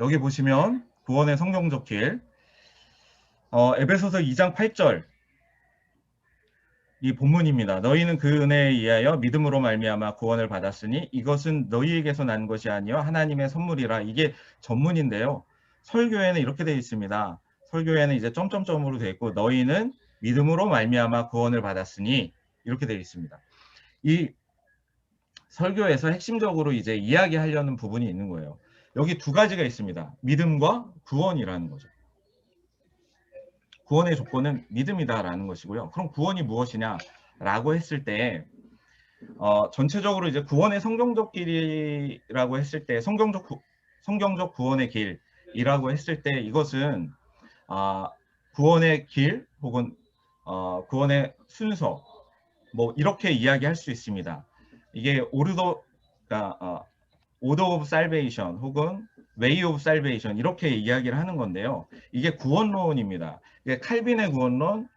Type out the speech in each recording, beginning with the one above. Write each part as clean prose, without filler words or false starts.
여기 보시면 구원의 성경적 길, 에베소서 2장 8절 이 본문입니다. 너희는 그 은혜에 의하여 믿음으로 말미암아 구원을 받았으니 이것은 너희에게서 난 것이 아니요 하나님의 선물이라. 이게 전문인데요. 설교에는 이렇게 되어 있습니다. 설교에는 이제 점점점으로 되어 있고 너희는 믿음으로 말미암아 구원을 받았으니 이렇게 되어 있습니다. 이 설교에서 핵심적으로 이제 이야기하려는 부분이 있는 거예요. 여기 두 가지가 있습니다. 믿음과 구원이라는 거죠. 구원의 조건은 믿음이다라는 것이고요. 그럼 구원이 무엇이냐라고 했을 때 전체적으로 이제 구원의 성경적 길이라고 했을 때 성경적 구원의 길이라고 했을 때 이것은 구원의 길 혹은 구원의 순서 뭐 이렇게 이야기할 수 있습니다. 이게 그러니까 오더 오브 살베이션 혹은 웨이 오브 살베이션 이렇게 이야기를 하는 건데요. 이게 구원론입니다. 이게 칼빈의 구원론,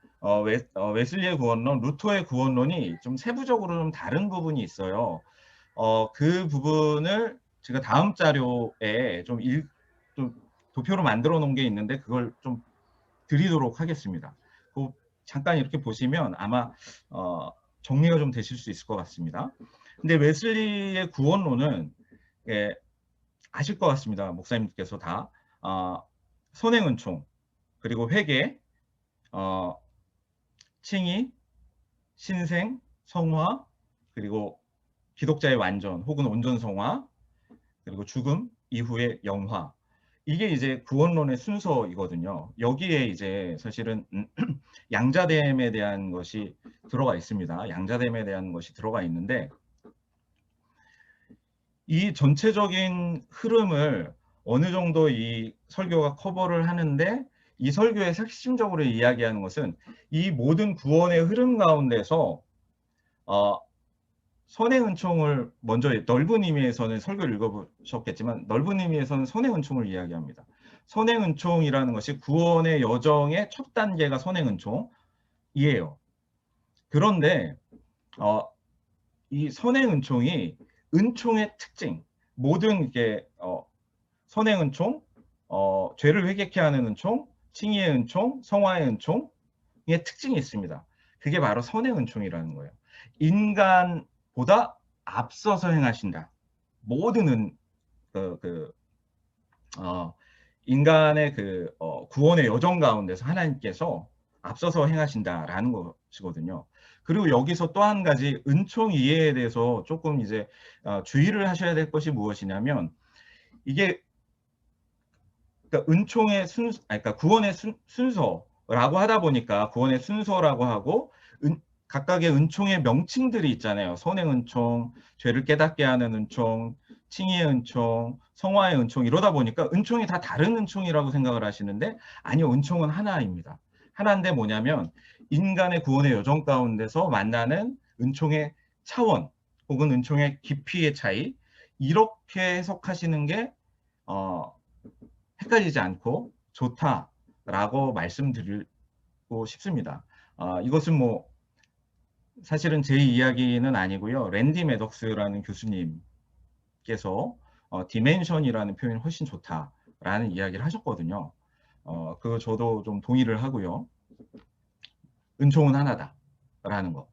웨슬리의 구원론, 루터의 구원론이 좀 세부적으로 좀 다른 부분이 있어요. 그 부분을 제가 다음 자료에 좀 도표로 만들어 놓은 게 있는데 그걸 좀 드리도록 하겠습니다. 잠깐 이렇게 보시면 아마 정리가 좀 되실 수 있을 것 같습니다. 근데 웨슬리의 구원론은 예, 아실 것 같습니다. 목사님께서 다 선행은총 그리고 회개, 칭의, 신생, 성화 그리고 기독자의 완전 혹은 온전 성화 그리고 죽음 이후의 영화 이게 이제 구원론의 순서이거든요. 여기에 이제 사실은 양자됨에 대한 것이 들어가 있습니다. 양자됨에 대한 것이 들어가 있는데 이 전체적인 흐름을 어느 정도 이 설교가 커버를 하는데 이 설교의 핵심적으로 이야기하는 것은 이 모든 구원의 흐름 가운데서 선의 은총을 먼저 넓은 의미에서는 설교를 읽어보셨겠지만 넓은 의미에서는 선의 은총을 이야기합니다. 선의 은총이라는 것이 구원의 여정의 첫 단계가 선의 은총이에요. 그런데 이 선의 은총이 은총의 특징 모든 게 선의 은총, 죄를 회개케 하는 은총, 칭의의 은총, 성화의 은총의 특징이 있습니다. 그게 바로 선의 은총이라는 거예요. 인간보다 앞서서 행하신다. 모든 인간의 구원의 여정 가운데서 하나님께서 앞서서 행하신다라는 것이거든요. 그리고 여기서 또 한 가지 은총 이해에 대해서 조금 이제 주의를 하셔야 될 것이 무엇이냐면 이게 그러니까 은총의 그러니까 구원의 순서라고 하다 보니까 구원의 순서라고 하고 각각의 은총의 명칭들이 있잖아요. 선의 은총, 죄를 깨닫게 하는 은총, 칭의의 은총, 성화의 은총 이러다 보니까 은총이 다 다른 은총이라고 생각을 하시는데 아니요, 은총은 하나입니다. 하나인데 뭐냐면 인간의 구원의 여정 가운데서 만나는 은총의 차원 혹은 은총의 깊이의 차이 이렇게 해석하시는 게 헷갈리지 않고 좋다라고 말씀드리고 싶습니다. 이것은 뭐 사실은 제 이야기는 아니고요. 랜디 매덕스라는 교수님께서 디멘션이라는 표현이 훨씬 좋다라는 이야기를 하셨거든요. 그 저도 좀 동의를 하고요. 은총은 하나다라는 거.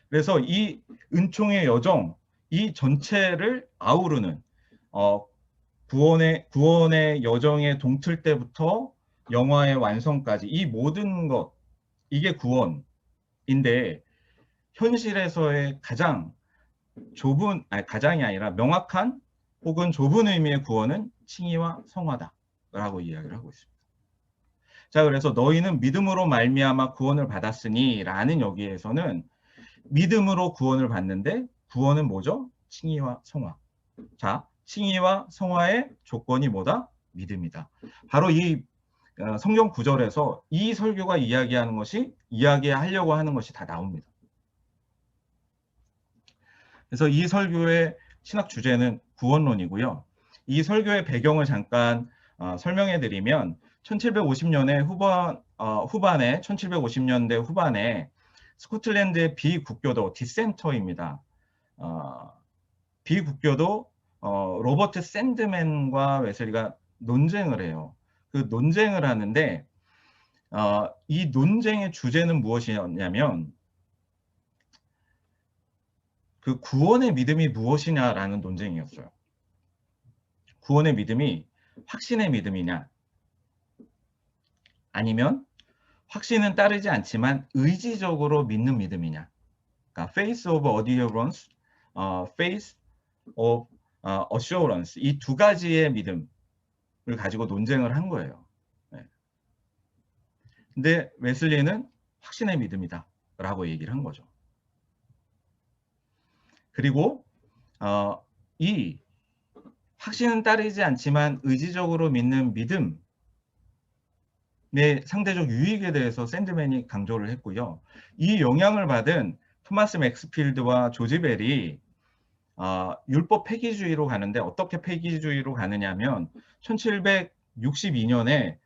그래서 이 은총의 여정, 이 전체를 아우르는 구원의 여정의 동틀 때부터 영화의 완성까지 이 모든 것 이게 구원인데 현실에서의 가장 가장이 아니라 명확한 혹은 좁은 의미의 구원은 칭의와 성화다라고 이야기를 하고 있습니다. 자, 그래서 너희는 믿음으로 말미암아 구원을 받았으니라는 여기에서는 믿음으로 구원을 받는데 구원은 뭐죠? 칭의와 성화. 자, 칭의와 성화의 조건이 뭐다? 믿음이다. 바로 이 성경 구절에서 이 설교가 이야기하려고 하는 것이 다 나옵니다. 그래서 이 설교의 신학 주제는 구원론이고요. 이 설교의 배경을 잠깐 설명해 드리면 1750년대 후반에 1750년대 후반에 스코틀랜드의 비국교도 디센터입니다. 비국교도 로버트 샌드맨과 웨슬리가 논쟁을 해요. 그 논쟁을 하는데 이 논쟁의 주제는 무엇이었냐면 그 구원의 믿음이 무엇이냐라는 논쟁이었어요. 구원의 믿음이 확신의 믿음이냐, 아니면 확신은 따르지 않지만 의지적으로 믿는 믿음이냐. 그러니까 faith of adherence, faith of assurance, 이 두 가지의 믿음을 가지고 논쟁을 한 거예요. 네. 근데 웨슬리는 확신의 믿음이다 라고 얘기를 한 거죠. 그리고 이 확신은 따르지 않지만 의지적으로 믿는 믿음의 상대적 유익에 대해서 샌드맨이 강조를 했고요. 이 영향을 받은 토마스 맥스필드와 조지 벨이 율법 폐기주의로 가는데, 어떻게 폐기주의로 가느냐면 1762년에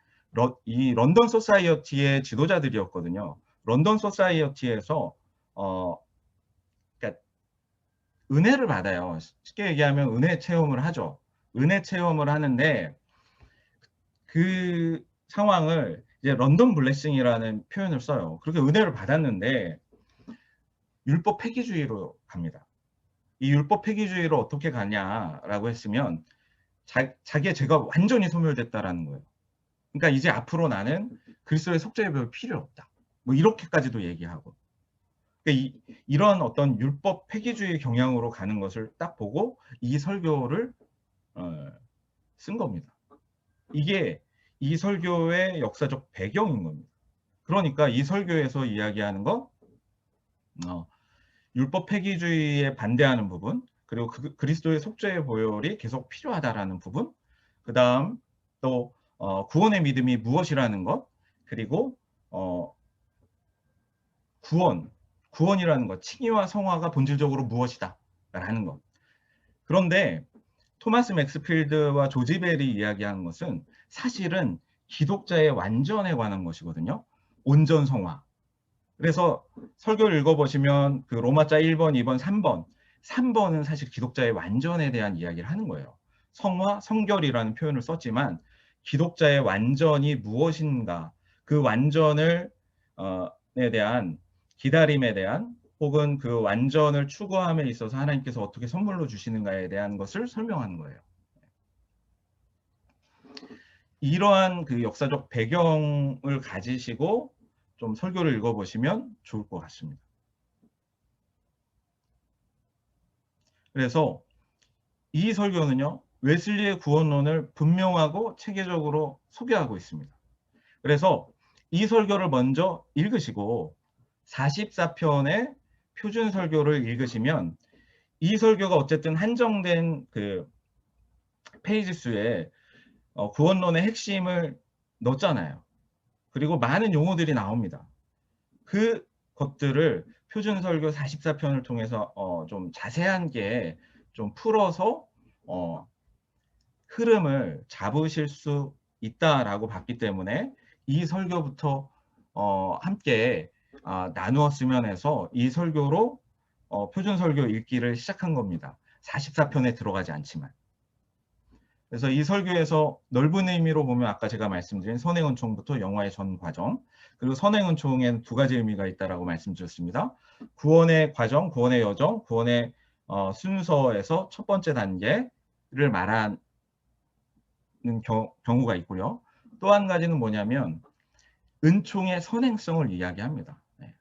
이 런던 소사이어티의 지도자들이었거든요. 런던 소사이어티에서 그러니까 은혜를 받아요. 쉽게 얘기하면 은혜 체험을 하죠. 은혜 체험을 하는데 그 상황을 이제 런던 블레싱이라는 표현을 써요. 그렇게 은혜를 받았는데 율법 폐기주의로 갑니다. 이 율법 폐기주의로 어떻게 가냐라고 했으면 자기의 죄가 완전히 소멸됐다라는 거예요. 그러니까 이제 앞으로 나는 그리스도의 속죄의 배울 필요 없다. 뭐 이렇게까지도 얘기하고. 그러니까 이런 어떤 율법 폐기주의 경향으로 가는 것을 딱 보고 이 설교를 쓴 겁니다. 이게 이 설교의 역사적 배경인 겁니다. 그러니까 이 설교에서 이야기하는 건 율법 폐기주의에 반대하는 부분, 그리고 그리스도의 속죄의 보혈이 계속 필요하다라는 부분, 그 다음 또 구원의 믿음이 무엇이라는 것, 그리고 구원이라는 것, 칭의와 성화가 본질적으로 무엇이다 라는 것. 그런데 토마스 맥스필드와 조지 벨이 이야기하는 것은 사실은 기독자의 완전에 관한 것이거든요. 온전 성화. 그래서 설교를 읽어보시면 그 로마자 1번, 2번, 3번은 사실 기독자의 완전에 대한 이야기를 하는 거예요. 성화, 성결이라는 표현을 썼지만 기독자의 완전이 무엇인가, 그 완전을 에 대한 기다림에 대한, 혹은 그 완전을 추구함에 있어서 하나님께서 어떻게 선물로 주시는가에 대한 것을 설명하는 거예요. 이러한 그 역사적 배경을 가지시고 좀 설교를 읽어보시면 좋을 것 같습니다. 그래서 이 설교는요, 웨슬리의 구원론을 분명하고 체계적으로 소개하고 있습니다. 그래서 이 설교를 먼저 읽으시고 44편의 표준 설교를 읽으시면, 이 설교가 어쨌든 한정된 그 페이지 수에 구원론의 핵심을 넣었잖아요. 그리고 많은 용어들이 나옵니다. 그 것들을 표준 설교 44편을 통해서 좀 자세한 게 좀 풀어서 흐름을 잡으실 수 있다라고 봤기 때문에 이 설교부터 함께 나누었으면 해서 이 설교로 표준 설교 읽기를 시작한 겁니다. 44편에 들어가지 않지만. 그래서 이 설교에서 넓은 의미로 보면 아까 제가 말씀드린 선행은총부터 영화의 전 과정, 그리고 선행은총에는 두 가지 의미가 있다라고 말씀드렸습니다. 구원의 과정, 구원의 여정, 구원의 순서에서 첫 번째 단계를 말하는 경우가 있고요. 또 한 가지는 뭐냐면 은총의 선행성을 이야기합니다. 네.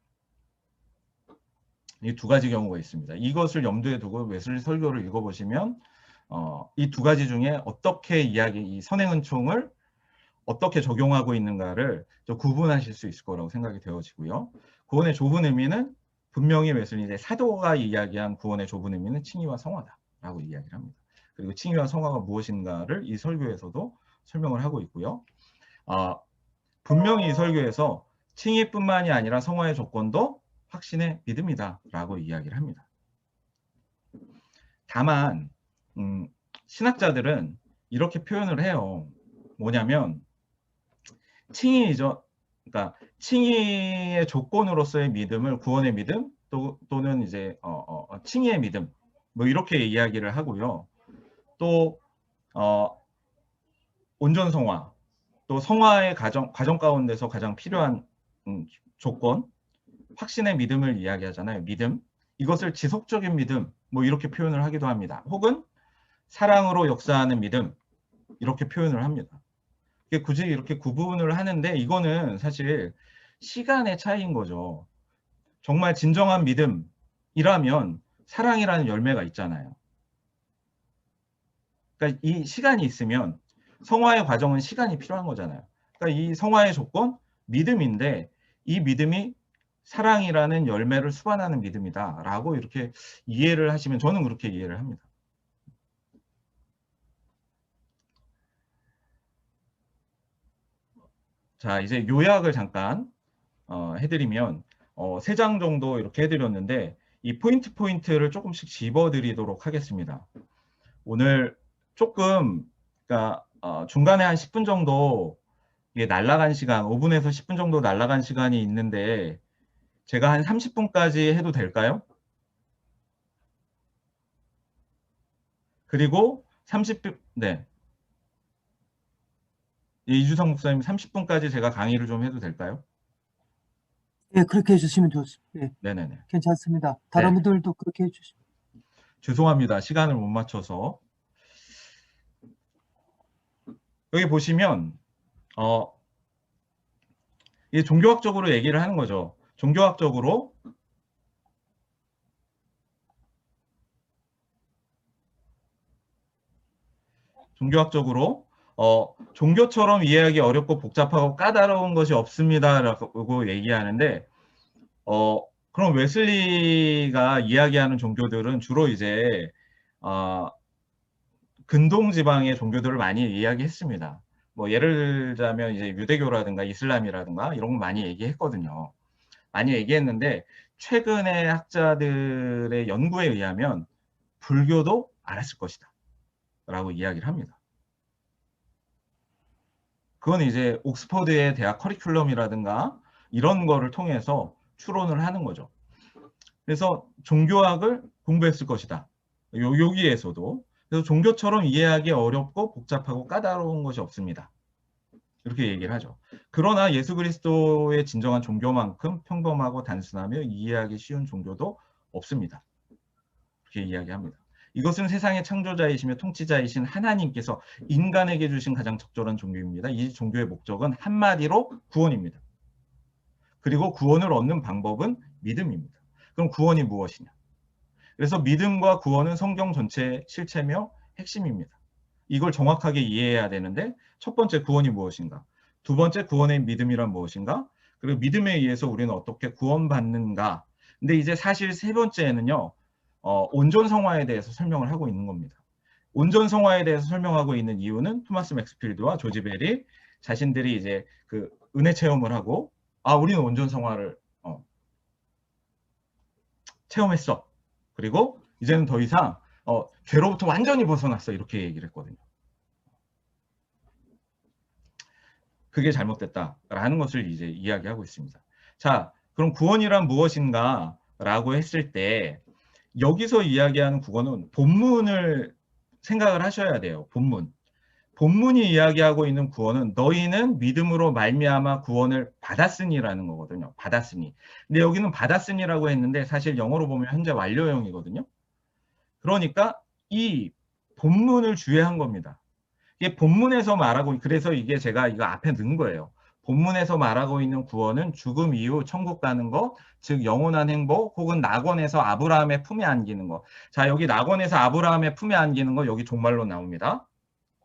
이 두 가지 경우가 있습니다. 이것을 염두에 두고 웨슬리 설교를 읽어보시면 이 두 가지 중에 어떻게 이 선행은총을 어떻게 적용하고 있는가를 좀 구분하실 수 있을 거라고 생각이 되어지고요. 구원의 좁은 의미는 분명히 웨슬리의 사도가 이야기한 구원의 좁은 의미는 칭의와 성화다라고 이야기를 합니다. 그리고 칭의와 성화가 무엇인가를 이 설교에서도 설명을 하고 있고요. 분명히 이 설교에서 칭의뿐만이 아니라 성화의 조건도 확신의 믿음이다라고 이야기를 합니다. 다만 신학자들은 이렇게 표현을 해요. 뭐냐면 칭의죠. 그러니까 칭의의 조건으로서의 믿음을 구원의 믿음 또는 이제 칭의의 믿음 뭐 이렇게 이야기를 하고요. 또 온전 성화, 또 성화의 과정 가운데서 가장 필요한 조건, 확신의 믿음을 이야기하잖아요. 믿음. 이것을 지속적인 믿음, 뭐 이렇게 표현을 하기도 합니다. 혹은 사랑으로 역사하는 믿음, 이렇게 표현을 합니다. 굳이 이렇게 구분을 하는데 이거는 사실 시간의 차이인 거죠. 정말 진정한 믿음이라면 사랑이라는 열매가 있잖아요. 그러니까 이 시간이 있으면 성화의 과정은 시간이 필요한 거잖아요. 그러니까 이 성화의 조건, 믿음인데 이 믿음이 사랑이라는 열매를 수반하는 믿음이다라고 이렇게 이해를 하시면 저는 그렇게 이해를 합니다. 자, 이제 요약을 잠깐 해드리면 3장 정도 이렇게 해드렸는데 이 포인트를 조금씩 집어드리도록 하겠습니다. 오늘 조금 그러니까 중간에 한 10분 정도 이게 날아간 시간, 5분에서 10분 정도 날아간 시간이 있는데 제가 한 30분까지 해도 될까요? 그리고 30분, 네. 이주성 목사님 30분까지 제가 강의를 좀 해도 될까요? 예, 그렇게 해주시면 좋습니다. 예, 네네네. 괜찮습니다. 네. 다른 분들도 그렇게 해주시면. 죄송합니다. 시간을 못 맞춰서. 여기 보시면 이게 종교학적으로 얘기를 하는 거죠. 종교학적으로 종교처럼 이해하기 어렵고 복잡하고 까다로운 것이 없습니다라고 얘기하는데 그럼 웨슬리가 이야기하는 종교들은 주로 이제 근동 지방의 종교들을 많이 이야기했습니다. 뭐 예를 들자면 이제 유대교라든가 이슬람이라든가 이런 거 많이 얘기했거든요. 많이 얘기했는데 최근의 학자들의 연구에 의하면 불교도 알았을 것이다 라고 이야기를 합니다. 그건 이제 옥스퍼드의 대학 커리큘럼이라든가 이런 거를 통해서 추론을 하는 거죠. 그래서 종교학을 공부했을 것이다. 여기에서도. 그래서 종교처럼 이해하기 어렵고 복잡하고 까다로운 것이 없습니다. 이렇게 얘기를 하죠. 그러나 예수 그리스도의 진정한 종교만큼 평범하고 단순하며 이해하기 쉬운 종교도 없습니다. 그렇게 이야기합니다. 이것은 세상의 창조자이시며 통치자이신 하나님께서 인간에게 주신 가장 적절한 종교입니다. 이 종교의 목적은 한마디로 구원입니다. 그리고 구원을 얻는 방법은 믿음입니다. 그럼 구원이 무엇이냐? 그래서 믿음과 구원은 성경 전체의 실체며 핵심입니다. 이걸 정확하게 이해해야 되는데 첫 번째 구원이 무엇인가? 두 번째 구원의 믿음이란 무엇인가? 그리고 믿음에 의해서 우리는 어떻게 구원받는가? 근데 이제 사실 세 번째는요. 온전 성화에 대해서 설명을 하고 있는 겁니다. 온전 성화에 대해서 설명하고 있는 이유는 토마스 맥스필드와 조지 벨이 자신들이 이제 그 은혜 체험을 하고 우리는 온전 성화를 체험했어. 그리고 이제는 더 이상 죄로부터 완전히 벗어났어. 이렇게 얘기를 했거든요. 그게 잘못됐다라는 것을 이제 이야기하고 있습니다. 자, 그럼 구원이란 무엇인가 라고 했을 때 여기서 이야기하는 구원은 본문을 생각을 하셔야 돼요. 본문이 이야기하고 있는 구원은 너희는 믿음으로 말미암아 구원을 받았으니라는 거거든요. 받았으니. 근데 여기는 받았으니라고 했는데 사실 영어로 보면 현재 완료형이거든요. 그러니까 이 본문을 주의한 겁니다. 이게 본문에서 말하고 그래서 이게 제가 이거 앞에 넣은 거예요. 본문에서 말하고 있는 구원은 죽음 이후 천국 가는 것, 즉 영원한 행복 혹은 낙원에서 아브라함의 품에 안기는 것. 자, 여기 낙원에서 아브라함의 품에 안기는 거 여기 종말로 나옵니다.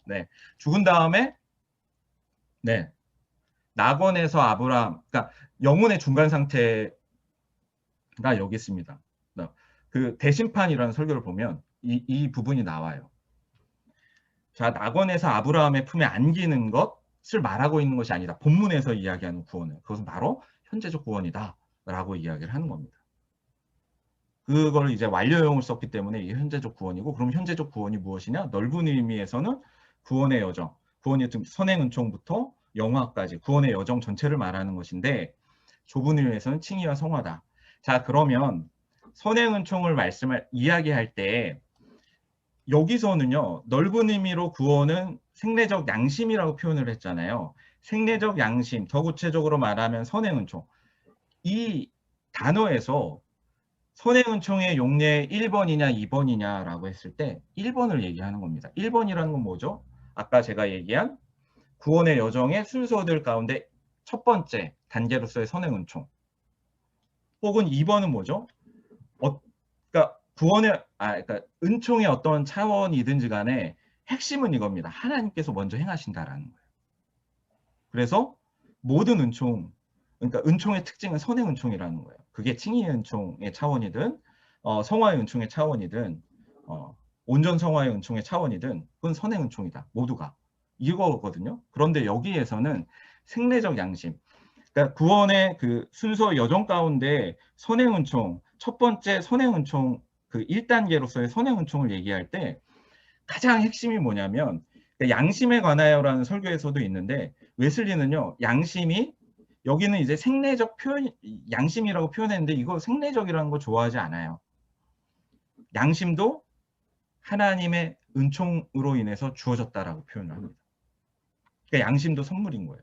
네. 죽은 다음에 네. 낙원에서 아브라함, 그러니까 영혼의 중간 상태가 여기 있습니다. 그 대심판이라는 설교를 보면 이 부분이 나와요. 자, 낙원에서 아브라함의 품에 안기는 것을 말하고 있는 것이 아니다. 본문에서 이야기하는 구원은 그것은 바로 현재적 구원이다 라고 이야기를 하는 겁니다. 그걸 이제 완료형을 썼기 때문에 이게 현재적 구원이고, 그럼 현재적 구원이 무엇이냐? 넓은 의미에서는 구원의 여정, 구원의 선행 은총부터 영화까지 구원의 여정 전체를 말하는 것인데, 좁은 의미에서는 칭의와 성화다. 자, 그러면 선행 은총을 이야기할 때 여기서는요, 넓은 의미로 구원은 생례적 양심이라고 표현을 했잖아요. 생례적 양심, 더 구체적으로 말하면 선행은총. 이 단어에서 선행은총의 용례 1번이냐 2번이냐라고 했을 때 1번을 얘기하는 겁니다. 1번이라는 건 뭐죠? 아까 제가 얘기한 구원의 여정의 순서들 가운데 첫 번째 단계로서의 선행은총. 혹은 2번은 뭐죠? 그러니까 그러니까 은총의 어떤 차원이든지 간에 핵심은 이겁니다. 하나님께서 먼저 행하신다라는 거예요. 그래서 모든 은총, 그러니까 은총의 특징은 선행 은총이라는 거예요. 그게 칭의 은총의 차원이든 성화의 은총의 차원이든 온전 성화의 은총의 차원이든 그건 선행 은총이다. 모두가. 이거거든요. 그런데 여기에서는 생례적 양심, 그러니까 구원의 그 순서 여정 가운데 선행 은총, 첫 번째 선행 은총 그 1단계로서의 선행 은총을 얘기할 때 가장 핵심이 뭐냐면 양심에 관하여라는 설교에서도 있는데 웨슬리는요, 양심이 여기는 이제 생례적 표현, 양심이라고 표현했는데 이거 생례적이라는 거 좋아하지 않아요. 양심도 하나님의 은총으로 인해서 주어졌다라고 표현을 합니다. 그러니까 양심도 선물인 거예요.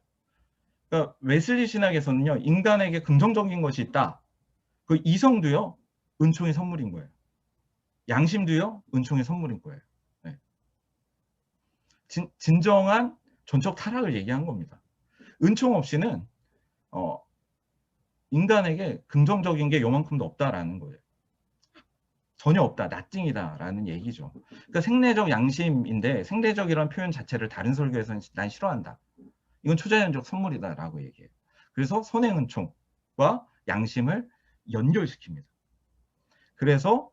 그러니까 웨슬리 신학에서는요, 인간에게 긍정적인 것이 있다. 그 이성도요, 은총의 선물인 거예요. 양심도요, 은총의 선물인 거예요. 네. 진정한 전적 타락을 얘기한 겁니다. 은총 없이는 인간에게 긍정적인 게 요만큼도 없다라는 거예요. 전혀 없다, 나띵이다라는 얘기죠. 그러니까 생례적 양심인데 생례적이라는 표현 자체를 다른 설교에서는 난 싫어한다. 이건 초자연적 선물이다라고 얘기해요. 그래서 선행은총과 양심을 연결시킵니다. 그래서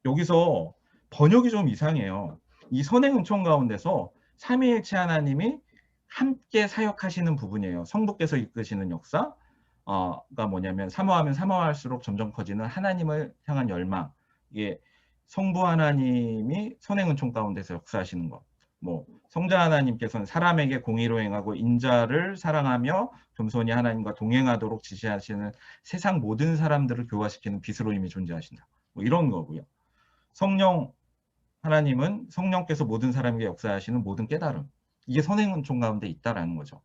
여기서 번역이 좀 이상해요. 이 선행은총 가운데서 삼위일체 하나님이 함께 사역하시는 부분이에요. 성부께서 이끄시는 역사가 뭐냐면 사모하면 사모할수록 점점 커지는 하나님을 향한 열망. 이게 성부 하나님이 선행은총 가운데서 역사하시는 것. 뭐 성자 하나님께서는 사람에게 공의로 행하고 인자를 사랑하며 겸손히 하나님과 동행하도록 지시하시는 세상 모든 사람들을 교화시키는 빛으로 이미 존재하신다. 뭐 이런 거고요. 성령 하나님은 성령께서 모든 사람에게 역사하시는 모든 깨달음. 이게 선행은총 가운데 있다라는 거죠.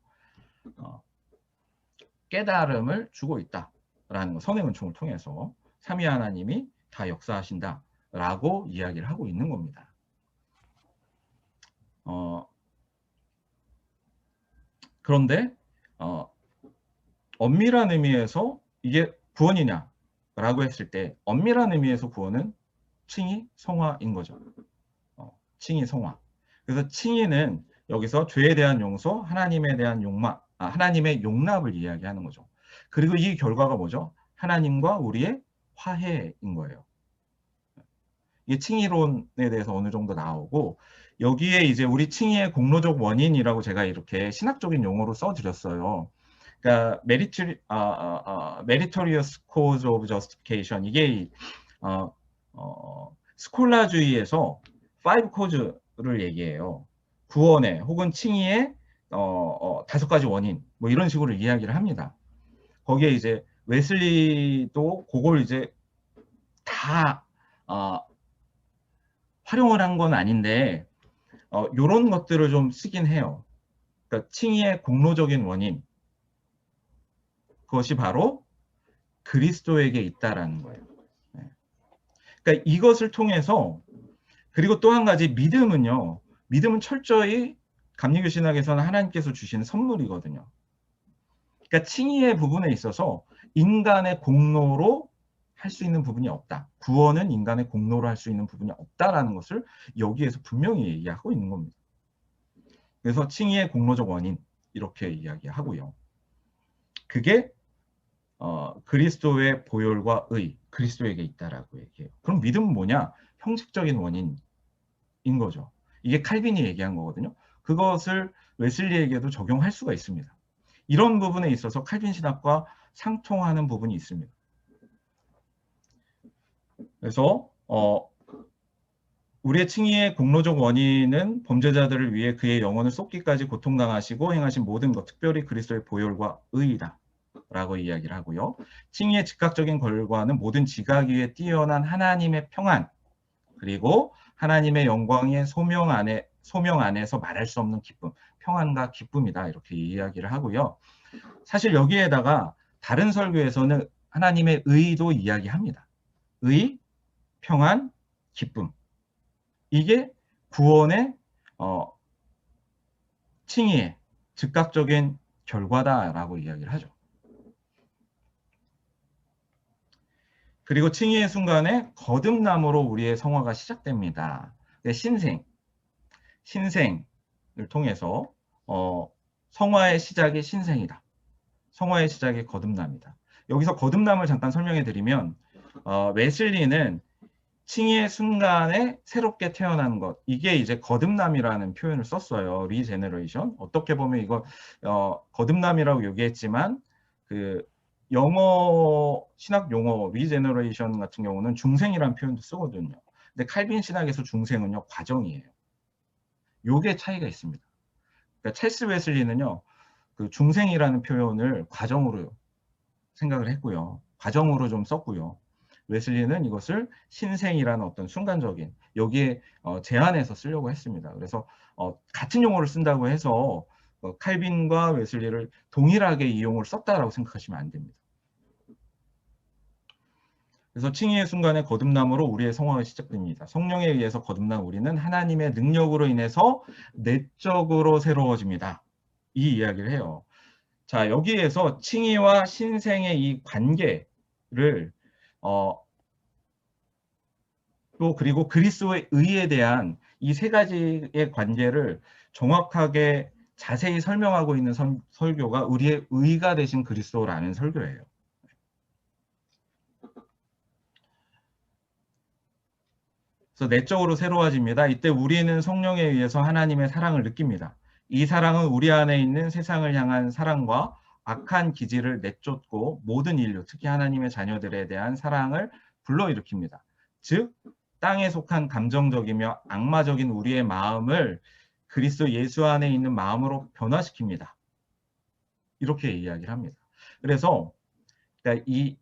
깨달음을 주고 있다라는 거. 선행은총을 통해서 삼위 하나님이 다 역사하신다라고 이야기를 하고 있는 겁니다. 그런데 엄밀한 의미에서 이게 구원이냐라고 했을 때 엄밀한 의미에서 구원은 칭의 성화인 거죠. 칭의 성화. 그래서 칭의는 여기서 죄에 대한 용서, 하나님에 대한 하나님의 용납을 이야기하는 거죠. 그리고 이 결과가 뭐죠? 하나님과 우리의 화해인 거예요. 이게 칭의론에 대해서 어느 정도 나오고 여기에 이제 우리 칭의의 공로적 원인이라고 제가 이렇게 신학적인 용어로 써드렸어요. 그러니까 meritorious cause of justification, 이게 스콜라주의에서 five cause를 얘기해요. 구원의 혹은 칭의의 5가지 원인, 뭐 이런 식으로 이야기를 합니다. 거기에 이제 웨슬리도 그걸 이제 다 활용을 한 건 아닌데 이런 것들을 좀 쓰긴 해요. 그러니까 칭의의 공로적인 원인, 그것이 바로 그리스도에게 있다라는 거예요. 그러니까 이것을 통해서, 그리고 또 한 가지 믿음은요, 믿음은 철저히 감리교 신학에서는 하나님께서 주시는 선물이거든요. 그러니까 칭의의 부분에 있어서 인간의 공로로 할 수 있는 부분이 없다. 구원은 인간의 공로로 할 수 있는 부분이 없다라는 것을 여기에서 분명히 얘기하고 있는 겁니다. 그래서 칭의의 공로적 원인, 이렇게 이야기하고요. 그게 그리스도의 보혈과 의, 그리스도에게 있다라고 얘기해요. 그럼 믿음은 뭐냐? 형식적인 원인인 거죠. 이게 칼빈이 얘기한 거거든요. 그것을 웨슬리에게도 적용할 수가 있습니다. 이런 부분에 있어서 칼빈 신학과 상통하는 부분이 있습니다. 그래서 우리의 칭의의 공로적 원인은 범죄자들을 위해 그의 영혼을 쏟기까지 고통당하시고 행하신 모든 것, 특별히 그리스도의 보혈과 의이다 라고 이야기를 하고요. 칭의의 즉각적인 결과는 모든 지각 위에 뛰어난 하나님의 평안, 그리고 하나님의 영광의 소명 안에 소명 안에서 말할 수 없는 기쁨, 평안과 기쁨이다 이렇게 이야기를 하고요. 사실 여기에다가 다른 설교에서는 하나님의 의도 이야기합니다. 의, 평안, 기쁨. 이게 구원의 칭의의 즉각적인 결과다라고 이야기를 하죠. 그리고 칭의의 순간에 거듭남으로 우리의 성화가 시작됩니다. 신생을 통해서 성화의 시작이 신생이다. 성화의 시작이 거듭남이다. 여기서 거듭남을 잠깐 설명해 드리면 웨슬리는 칭의의 순간에 새롭게 태어난 것, 이게 이제 거듭남이라는 표현을 썼어요. 리제너레이션. 어떻게 보면 이거 거듭남이라고 얘기했지만 그 영어 신학 용어 리제너레이션 같은 경우는 중생이라는 표현도 쓰거든요. 근데 칼빈 신학에서 중생은요 과정이에요. 요게 차이가 있습니다. 그러니까 찰스 웨슬리는요 그 중생이라는 표현을 과정으로 생각을 했고요. 과정으로 좀 썼고요. 웨슬리는 이것을 신생이라는 어떤 순간적인 여기에 제한해서 쓰려고 했습니다. 그래서 같은 용어를 쓴다고 해서 칼빈과 웨슬리를 동일하게 이용을 썼다라고 생각하시면 안 됩니다. 그래서 칭의의 순간에 거듭남으로 우리의 성화가 시작됩니다. 성령에 의해서 거듭난 우리는 하나님의 능력으로 인해서 내적으로 새로워집니다. 이 이야기를 해요. 자, 여기에서 칭의와 신생의 이 관계를 또 그리고 그리스도의 의에 대한 이 세 가지의 관계를 정확하게 자세히 설명하고 있는 설교가 우리의 의가 되신 그리스도라는 설교예요. 그래서 내적으로 새로워집니다. 이때 우리는 성령에 의해서 하나님의 사랑을 느낍니다. 이 사랑은 우리 안에 있는 세상을 향한 사랑과 악한 기질을 내쫓고 모든 인류, 특히 하나님의 자녀들에 대한 사랑을 불러일으킵니다. 즉 땅에 속한 감정적이며 악마적인 우리의 마음을 그리스도 예수 안에 있는 마음으로 변화시킵니다. 이렇게 이야기를 합니다. 그래서 이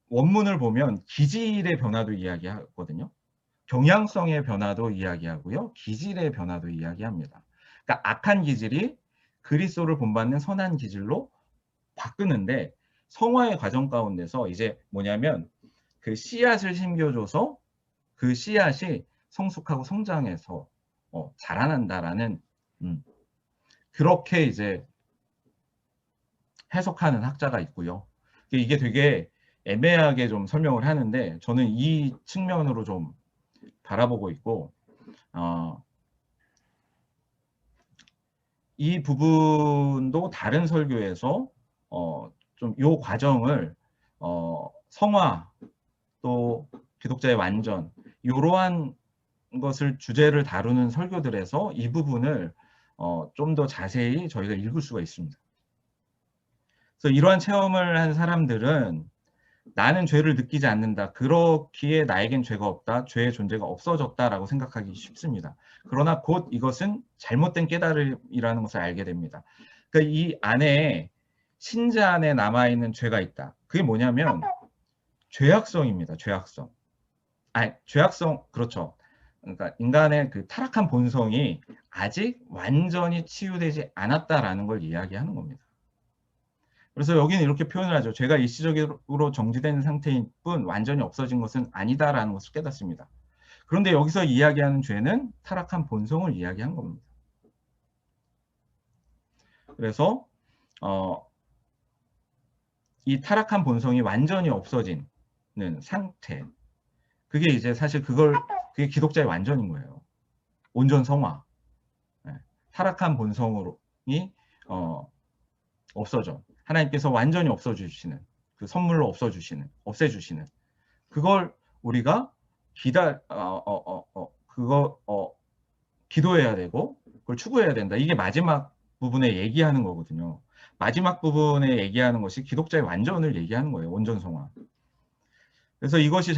원문을 보면 기질의 변화도 이야기하거든요. 경향성의 변화도 이야기하고요. 기질의 변화도 이야기합니다. 그러니까 악한 기질이 그리스도를 본받는 선한 기질로 바꾸는데 성화의 과정 가운데서 이제 뭐냐면 그 씨앗을 심겨줘서 그 씨앗이 성숙하고 성장해서 자라난다라는 그렇게 이제 해석하는 학자가 있고요. 이게 되게 애매하게 좀 설명을 하는데 저는 이 측면으로 좀 바라보고 있고 이 부분도 다른 설교에서 좀 요 과정을 성화 또 기독자의 완전 이러한 것을 주제를 다루는 설교들에서 이 부분을 좀 더 자세히 저희가 읽을 수가 있습니다. 그래서 이러한 체험을 한 사람들은 나는 죄를 느끼지 않는다. 그렇기에 나에겐 죄가 없다. 죄의 존재가 없어졌다라고 생각하기 쉽습니다. 그러나 곧 이것은 잘못된 깨달음이라는 것을 알게 됩니다. 그러니까 이 안에 신자 안에 남아있는 죄가 있다. 그게 뭐냐면 죄악성입니다. 죄악성. 죄악성, 그렇죠. 그러니까 인간의 그 타락한 본성이 아직 완전히 치유되지 않았다라는 걸 이야기하는 겁니다. 그래서 여기는 이렇게 표현을 하죠. 죄가 일시적으로 정지된 상태일 뿐 완전히 없어진 것은 아니다라는 것을 깨닫습니다. 그런데 여기서 이야기하는 죄는 타락한 본성을 이야기한 겁니다. 그래서 이 타락한 본성이 완전히 없어지는 상태, 그게 이제 사실 그게 기독자의 완전인 거예요. 온전 성화. 타락한 본성이 없어져. 하나님께서 완전히 없어주시는, 그 선물로 없애주시는, 그걸 우리가 기도해야 되고, 그걸 추구해야 된다. 이게 마지막 부분에 얘기하는 거거든요. 마지막 부분에 얘기하는 것이 기독자의 완전을 얘기하는 거예요. 온전 성화. 그래서 이것이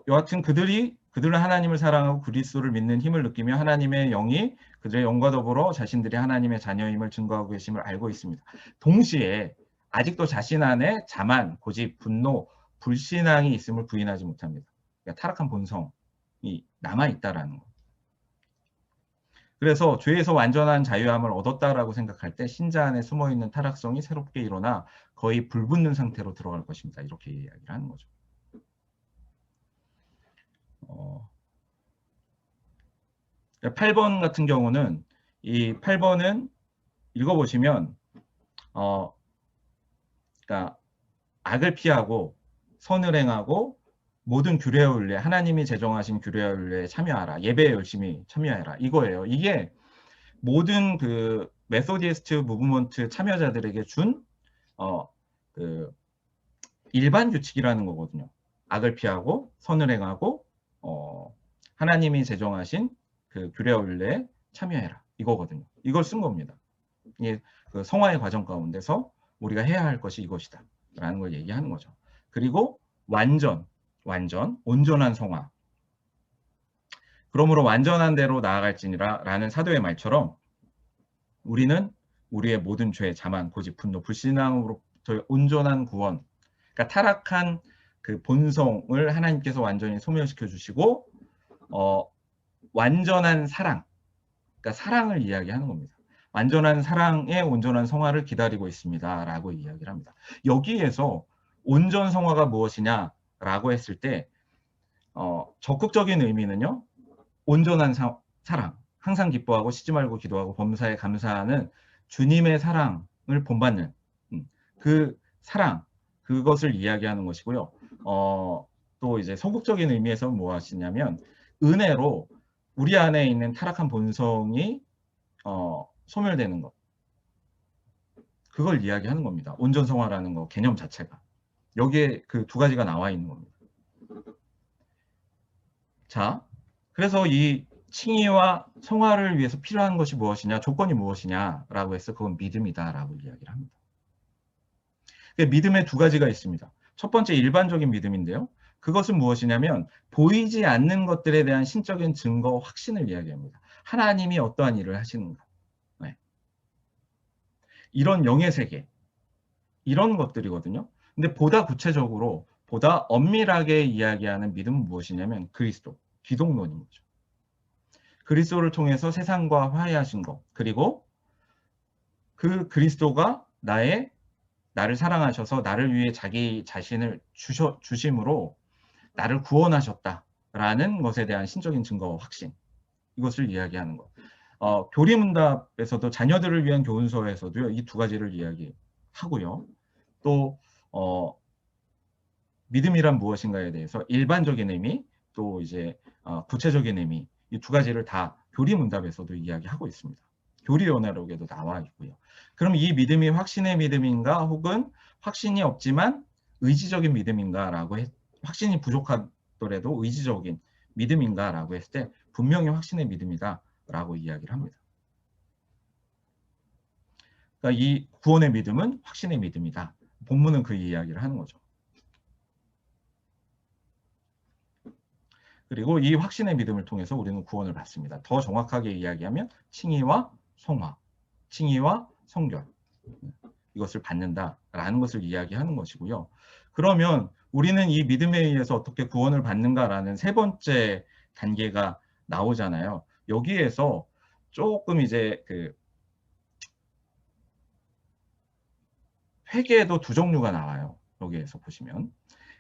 여하튼 그들은 하나님을 사랑하고 그리스도를 믿는 힘을 느끼며 하나님의 영이 그들의 영과 더불어 자신들이 하나님의 자녀임을 증거하고 계심을 알고 있습니다. 동시에 아직도 자신 안에 자만, 고집, 분노, 불신앙이 있음을 부인하지 못합니다. 그러니까 타락한 본성이 남아 있다라는 거. 그래서 죄에서 완전한 자유함을 얻었다라고 생각할 때 신자 안에 숨어 있는 타락성이 새롭게 일어나 거의 불붙는 상태로 들어갈 것입니다. 이렇게 이야기를 하는 거죠. 8번 같은 경우는 이 8번은 읽어보시면 그러니까 악을 피하고 선을 행하고 모든 규례와 윤례, 하나님이 제정하신 규례와 윤례에 참여하라. 예배에 열심히 참여해라. 이거예요. 이게 모든 그 메소디스트 무브먼트 참여자들에게 준 그 일반 규칙이라는 거거든요. 악을 피하고 선을 행하고 하나님이 제정하신 그 규례와 윤례에 참여해라. 이거거든요. 이걸 쓴 겁니다. 이게 그 성화의 과정 가운데서 우리가 해야 할 것이 이것이다. 라는 걸 얘기하는 거죠. 그리고 온전한 성화. 그러므로 완전한 대로 나아갈지니라 라는 사도의 말처럼 우리는 우리의 모든 죄, 자만, 고집, 분노, 불신앙으로부터 온전한 구원, 그러니까 타락한 그 본성을 하나님께서 완전히 소멸시켜 주시고 완전한 사랑, 그러니까 사랑을 이야기하는 겁니다. 완전한 사랑의 온전한 성화를 기다리고 있습니다. 라고 이야기를 합니다. 여기에서 온전 성화가 무엇이냐라고 했을 때 적극적인 의미는요. 온전한 사랑, 항상 기뻐하고 쉬지 말고 기도하고 범사에 감사하는 주님의 사랑을 본받는 그 사랑, 그것을 이야기하는 것이고요. 또 이제 소극적인 의미에서 무엇이냐면 은혜로 우리 안에 있는 타락한 본성이 소멸되는 것. 그걸 이야기하는 겁니다. 온전성화라는 거 개념 자체가. 여기에 그 두 가지가 나와 있는 겁니다. 자, 그래서 이 칭의와 성화를 위해서 필요한 것이 무엇이냐, 조건이 무엇이냐라고 해서 그건 믿음이다라고 이야기를 합니다. 믿음의 두 가지가 있습니다. 첫 번째 일반적인 믿음인데요. 그것은 무엇이냐면 보이지 않는 것들에 대한 신적인 증거, 확신을 이야기합니다. 하나님이 어떠한 일을 하시는가. 네. 이런 영의 세계, 이런 것들이거든요. 근데 보다 구체적으로, 보다 엄밀하게 이야기하는 믿음은 무엇이냐면 그리스도, 기독론인 거죠. 그리스도를 통해서 세상과 화해하신 것, 그리고 그 그리스도가 나를 사랑하셔서 나를 위해 자기 자신을 주심으로 나를 구원하셨다라는 것에 대한 신적인 증거와 확신, 이것을 이야기하는 것. 교리문답에서도 자녀들을 위한 교훈서에서도요, 이 두 가지를 이야기하고요. 또 믿음이란 무엇인가에 대해서 일반적인 의미, 또 이제 구체적인 의미, 이 두 가지를 다 교리문답에서도 이야기하고 있습니다. 교리연화록에도 나와 있고요. 그럼 이 믿음이 확신의 믿음인가, 혹은 확신이 없지만 의지적인 믿음인가라고 확신이 부족하더라도 의지적인 믿음인가라고 했을 때 분명히 확신의 믿음이다라고 이야기를 합니다. 그러니까 이 구원의 믿음은 확신의 믿음이다. 본문은 그 이야기를 하는 거죠. 그리고 이 확신의 믿음을 통해서 우리는 구원을 받습니다. 더 정확하게 이야기하면 칭의와 성화, 칭의와 성결, 이것을 받는다라는 것을 이야기하는 것이고요. 그러면 우리는 이 믿음에 의해서 어떻게 구원을 받는가라는 세 번째 단계가 나오잖아요. 여기에서 조금 이제 그 회개에도 두 종류가 나와요. 여기에서 보시면.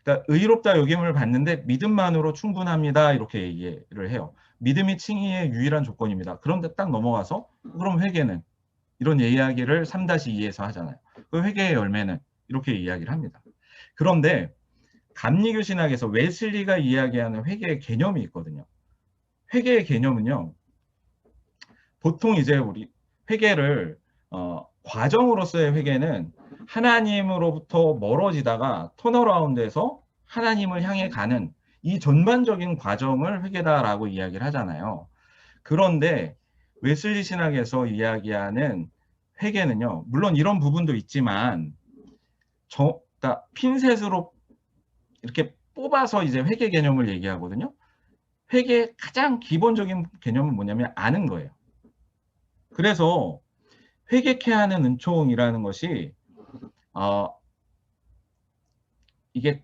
그러니까 의롭다 여김을 받는데 믿음만으로 충분합니다. 이렇게 얘기를 해요. 믿음이 칭의의 유일한 조건입니다. 그런데 딱 넘어가서 그럼 회개는? 이런 이야기를 3-2에서 하잖아요. 그 회개의 열매는? 이렇게 이야기를 합니다. 그런데 감리교 신학에서 웨슬리가 이야기하는 회개의 개념이 있거든요. 회개의 개념은요. 보통 이제 우리 회개를 과정으로서의 회개는 하나님으로부터 멀어지다가 턴어라운드에서 하나님을 향해 가는 이 전반적인 과정을 회개다라고 이야기를 하잖아요. 그런데 웨슬리 신학에서 이야기하는 회개는요. 물론 이런 부분도 있지만 그러니까 핀셋으로 이렇게 뽑아서 이제 회개 개념을 얘기하거든요. 회개의 가장 기본적인 개념은 뭐냐면 아는 거예요. 그래서 회개케 하는 은총이라는 것이 이게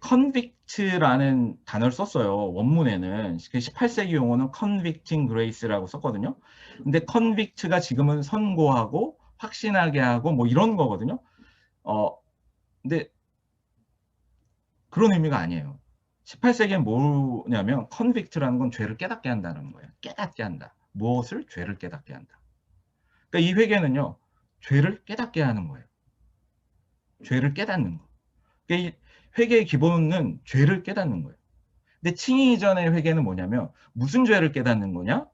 convict라는 단어를 썼어요. 원문에는. 18세기 용어는 convicting grace라고 썼거든요. 근데 convict가 지금은 선고하고 확신하게 하고 뭐 이런 거거든요. 근데 그런 의미가 아니에요. 18세기엔 뭐냐면 convict라는 건 죄를 깨닫게 한다는 거예요. 깨닫게 한다. 무엇을? 죄를 깨닫게 한다. 그러니까 이 회개는요. 죄를 깨닫게 하는 거예요. 죄를 깨닫는 거. 그러니까 이 회개의 기본은 죄를 깨닫는 거예요. 근데 칭의 이전의 회개는 뭐냐면 무슨 죄를 깨닫는 거냐?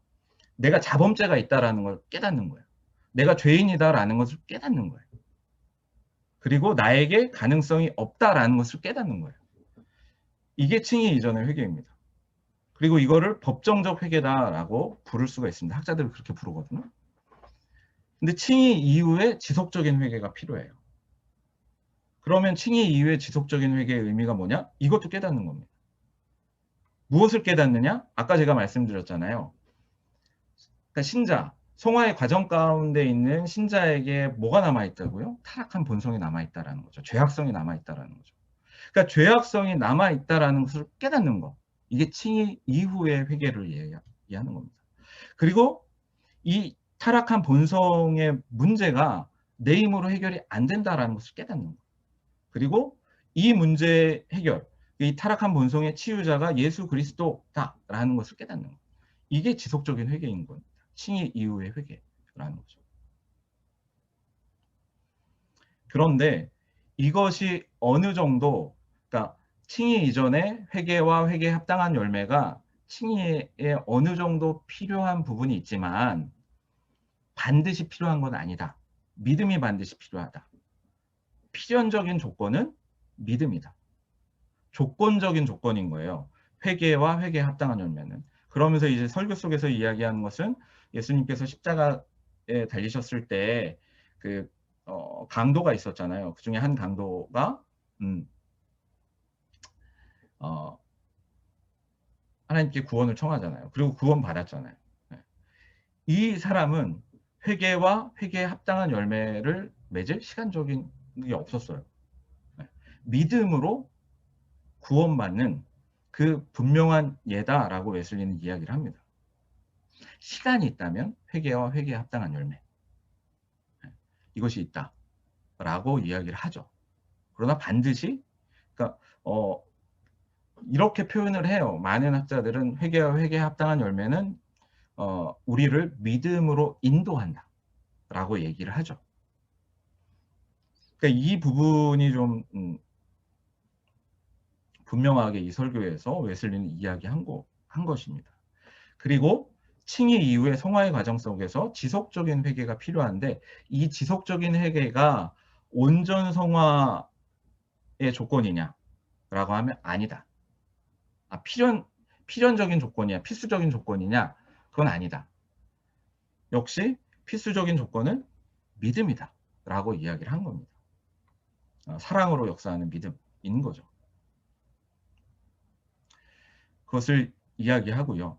내가 자범죄가 있다라는 걸 깨닫는 거예요. 내가 죄인이다라는 것을 깨닫는 거예요. 그리고 나에게 가능성이 없다라는 것을 깨닫는 거예요. 이게 칭의 이전의 회개입니다. 그리고 이거를 법정적 회개다라고 부를 수가 있습니다. 학자들은 그렇게 부르거든요. 근데 칭의 이후에 지속적인 회개가 필요해요. 그러면 칭의 이후에 지속적인 회개의 의미가 뭐냐? 이것도 깨닫는 겁니다. 무엇을 깨닫느냐? 아까 제가 말씀드렸잖아요. 그러니까 신자, 성화의 과정 가운데 있는 신자에게 뭐가 남아있다고요? 타락한 본성이 남아있다라는 거죠. 죄악성이 남아있다라는 거죠. 그러니까 죄악성이 남아있다라는 것을 깨닫는 거. 이게 칭의 이후의 회개를 얘기하는 겁니다. 그리고 이 타락한 본성의 문제가 내 힘으로 해결이 안 된다라는 것을 깨닫는 거. 그리고 이 문제 해결, 이 타락한 본성의 치유자가 예수 그리스도다라는 것을 깨닫는 거. 이게 지속적인 회개인 겁니다. 칭의 이후의 회개라는 거죠. 그런데 이것이 어느 정도, 그러니까 칭의 이전에 회개와 회개에 합당한 열매가 칭의에 어느 정도 필요한 부분이 있지만 반드시 필요한 건 아니다. 믿음이 반드시 필요하다. 필연적인 조건은 믿음이다. 조건적인 조건인 거예요. 회개와 회개에 합당한 열매는. 그러면서 이제 설교 속에서 이야기하는 것은 예수님께서 십자가에 달리셨을 때 그 강도가 있었잖아요. 그 중에 한 강도가 하나님께 구원을 청하잖아요. 그리고 구원 받았잖아요. 이 사람은 회개와 회개에 합당한 열매를 맺을 시간적인 게 없었어요. 믿음으로 구원받는 그 분명한 예다라고 웨슬리는 이야기를 합니다. 시간이 있다면 회개와 회개에 합당한 열매, 이것이 있다라고 이야기를 하죠. 그러나 반드시, 그러니까 이렇게 표현을 해요. 많은 학자들은 회개와 회개에 합당한 열매는 우리를 믿음으로 인도한다 라고 얘기를 하죠. 그러니까 이 부분이 좀 분명하게 이 설교에서 웨슬리는 이야기한 것입니다. 그리고 칭의 이후의 성화의 과정 속에서 지속적인 회개가 필요한데 이 지속적인 회개가 온전 성화의 조건이냐라고 하면 아니다. 필연적인 조건이야, 필수적인 조건이냐? 그건 아니다. 역시 필수적인 조건은 믿음이다 라고 이야기를 한 겁니다. 사랑으로 역사하는 믿음인 거죠. 그것을 이야기하고요.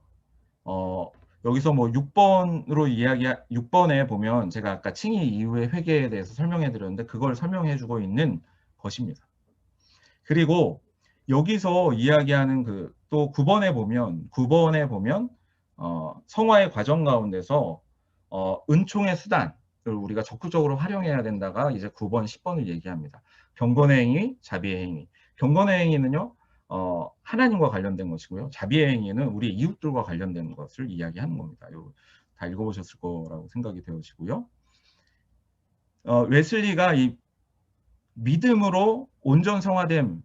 여기서 뭐 6번에 보면 제가 아까 칭의 이후의 회개에 대해서 설명해 드렸는데 그걸 설명해 주고 있는 것입니다. 그리고 여기서 이야기하는 또 9번에 보면 성화의 과정 가운데서 은총의 수단을 우리가 적극적으로 활용해야 된다가 이제 9번, 10번을 얘기합니다. 경건의 행위, 자비의 행위. 경건의 행위는요, 하나님과 관련된 것이고요. 자비의 행위는 우리 이웃들과 관련된 것을 이야기하는 겁니다. 다 읽어보셨을 거라고 생각이 되어지고요. 웨슬리가 이 믿음으로 온전 성화됨,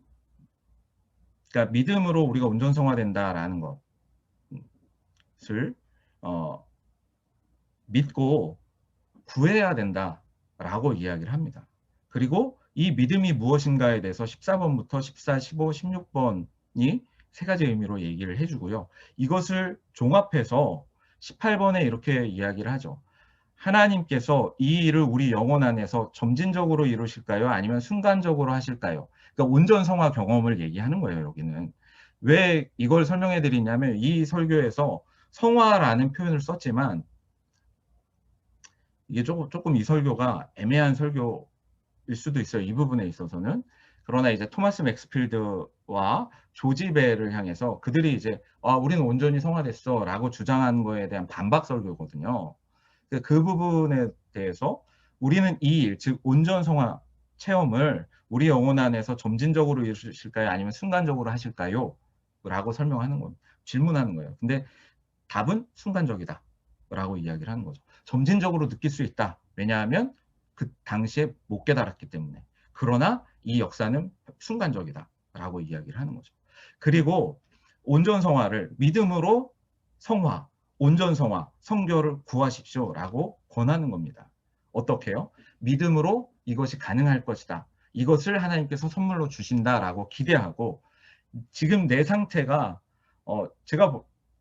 그러니까 믿음으로 우리가 온전 성화된다라는 것을 믿고 구해야 된다라고 이야기를 합니다. 그리고 이 믿음이 무엇인가에 대해서 14번부터 14, 15, 16번이 세 가지 의미로 얘기를 해주고요. 이것을 종합해서 18번에 이렇게 이야기를 하죠. 하나님께서 이 일을 우리 영혼 안에서 점진적으로 이루실까요? 아니면 순간적으로 하실까요? 그러니까 온전 성화 경험을 얘기하는 거예요, 여기는. 왜 이걸 설명해 드리냐면 이 설교에서 성화라는 표현을 썼지만 이게 조금 이 설교가 애매한 설교일 수도 있어요. 이 부분에 있어서는. 그러나 이제 토마스 맥스필드와 조지 벨을 향해서 그들이 이제 우리는 온전히 성화됐어라고 주장한 거에 대한 반박 설교거든요. 그 부분에 대해서 우리는 이 일, 즉 온전 성화 체험을 우리 영혼 안에서 점진적으로 이루실까요? 아니면 순간적으로 하실까요? 라고 설명하는 겁니다. 질문하는 거예요. 근데 답은 순간적이다 라고 이야기를 하는 거죠. 점진적으로 느낄 수 있다. 왜냐하면 그 당시에 못 깨달았기 때문에. 그러나 이 역사는 순간적이다 라고 이야기를 하는 거죠. 그리고 온전 성화를 믿음으로 성화, 온전 성화, 성교를 구하십시오 라고 권하는 겁니다. 어떻게요? 믿음으로 이것이 가능할 것이다. 이것을 하나님께서 선물로 주신다라고 기대하고 지금 내 상태가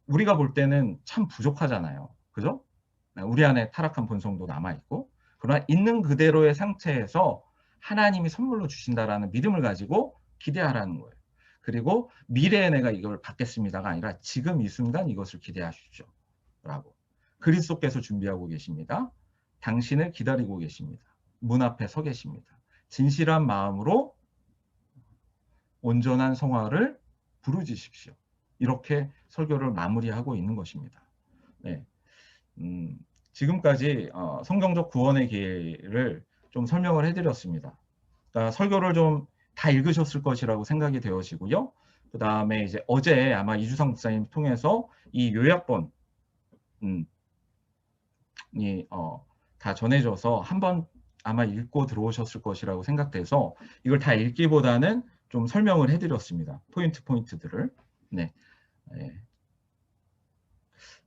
우리가 볼 때는 참 부족하잖아요. 그죠? 우리 안에 타락한 본성도 남아있고 그러나 있는 그대로의 상태에서 하나님이 선물로 주신다라는 믿음을 가지고 기대하라는 거예요. 그리고 미래에 내가 이걸 받겠습니다가 아니라 지금 이 순간 이것을 기대하십시오. 라고. 그리스도께서 준비하고 계십니다. 당신을 기다리고 계십니다. 문 앞에 서 계십니다. 진실한 마음으로 온전한 성화를 부르짖으십시오. 이렇게 설교를 마무리하고 있는 것입니다. 네. 지금까지 성경적 구원의 기회를 좀 설명을 해드렸습니다. 그러니까 설교를 좀 다 읽으셨을 것이라고 생각이 되어지고요. 그 다음에 이제 어제 아마 이주상 목사님 통해서 이 요약본이 다 전해져서 한번 아마 읽고 들어오셨을 것이라고 생각돼서 이걸 다 읽기보다는 좀 설명을 해드렸습니다. 포인트들을. 네. 네.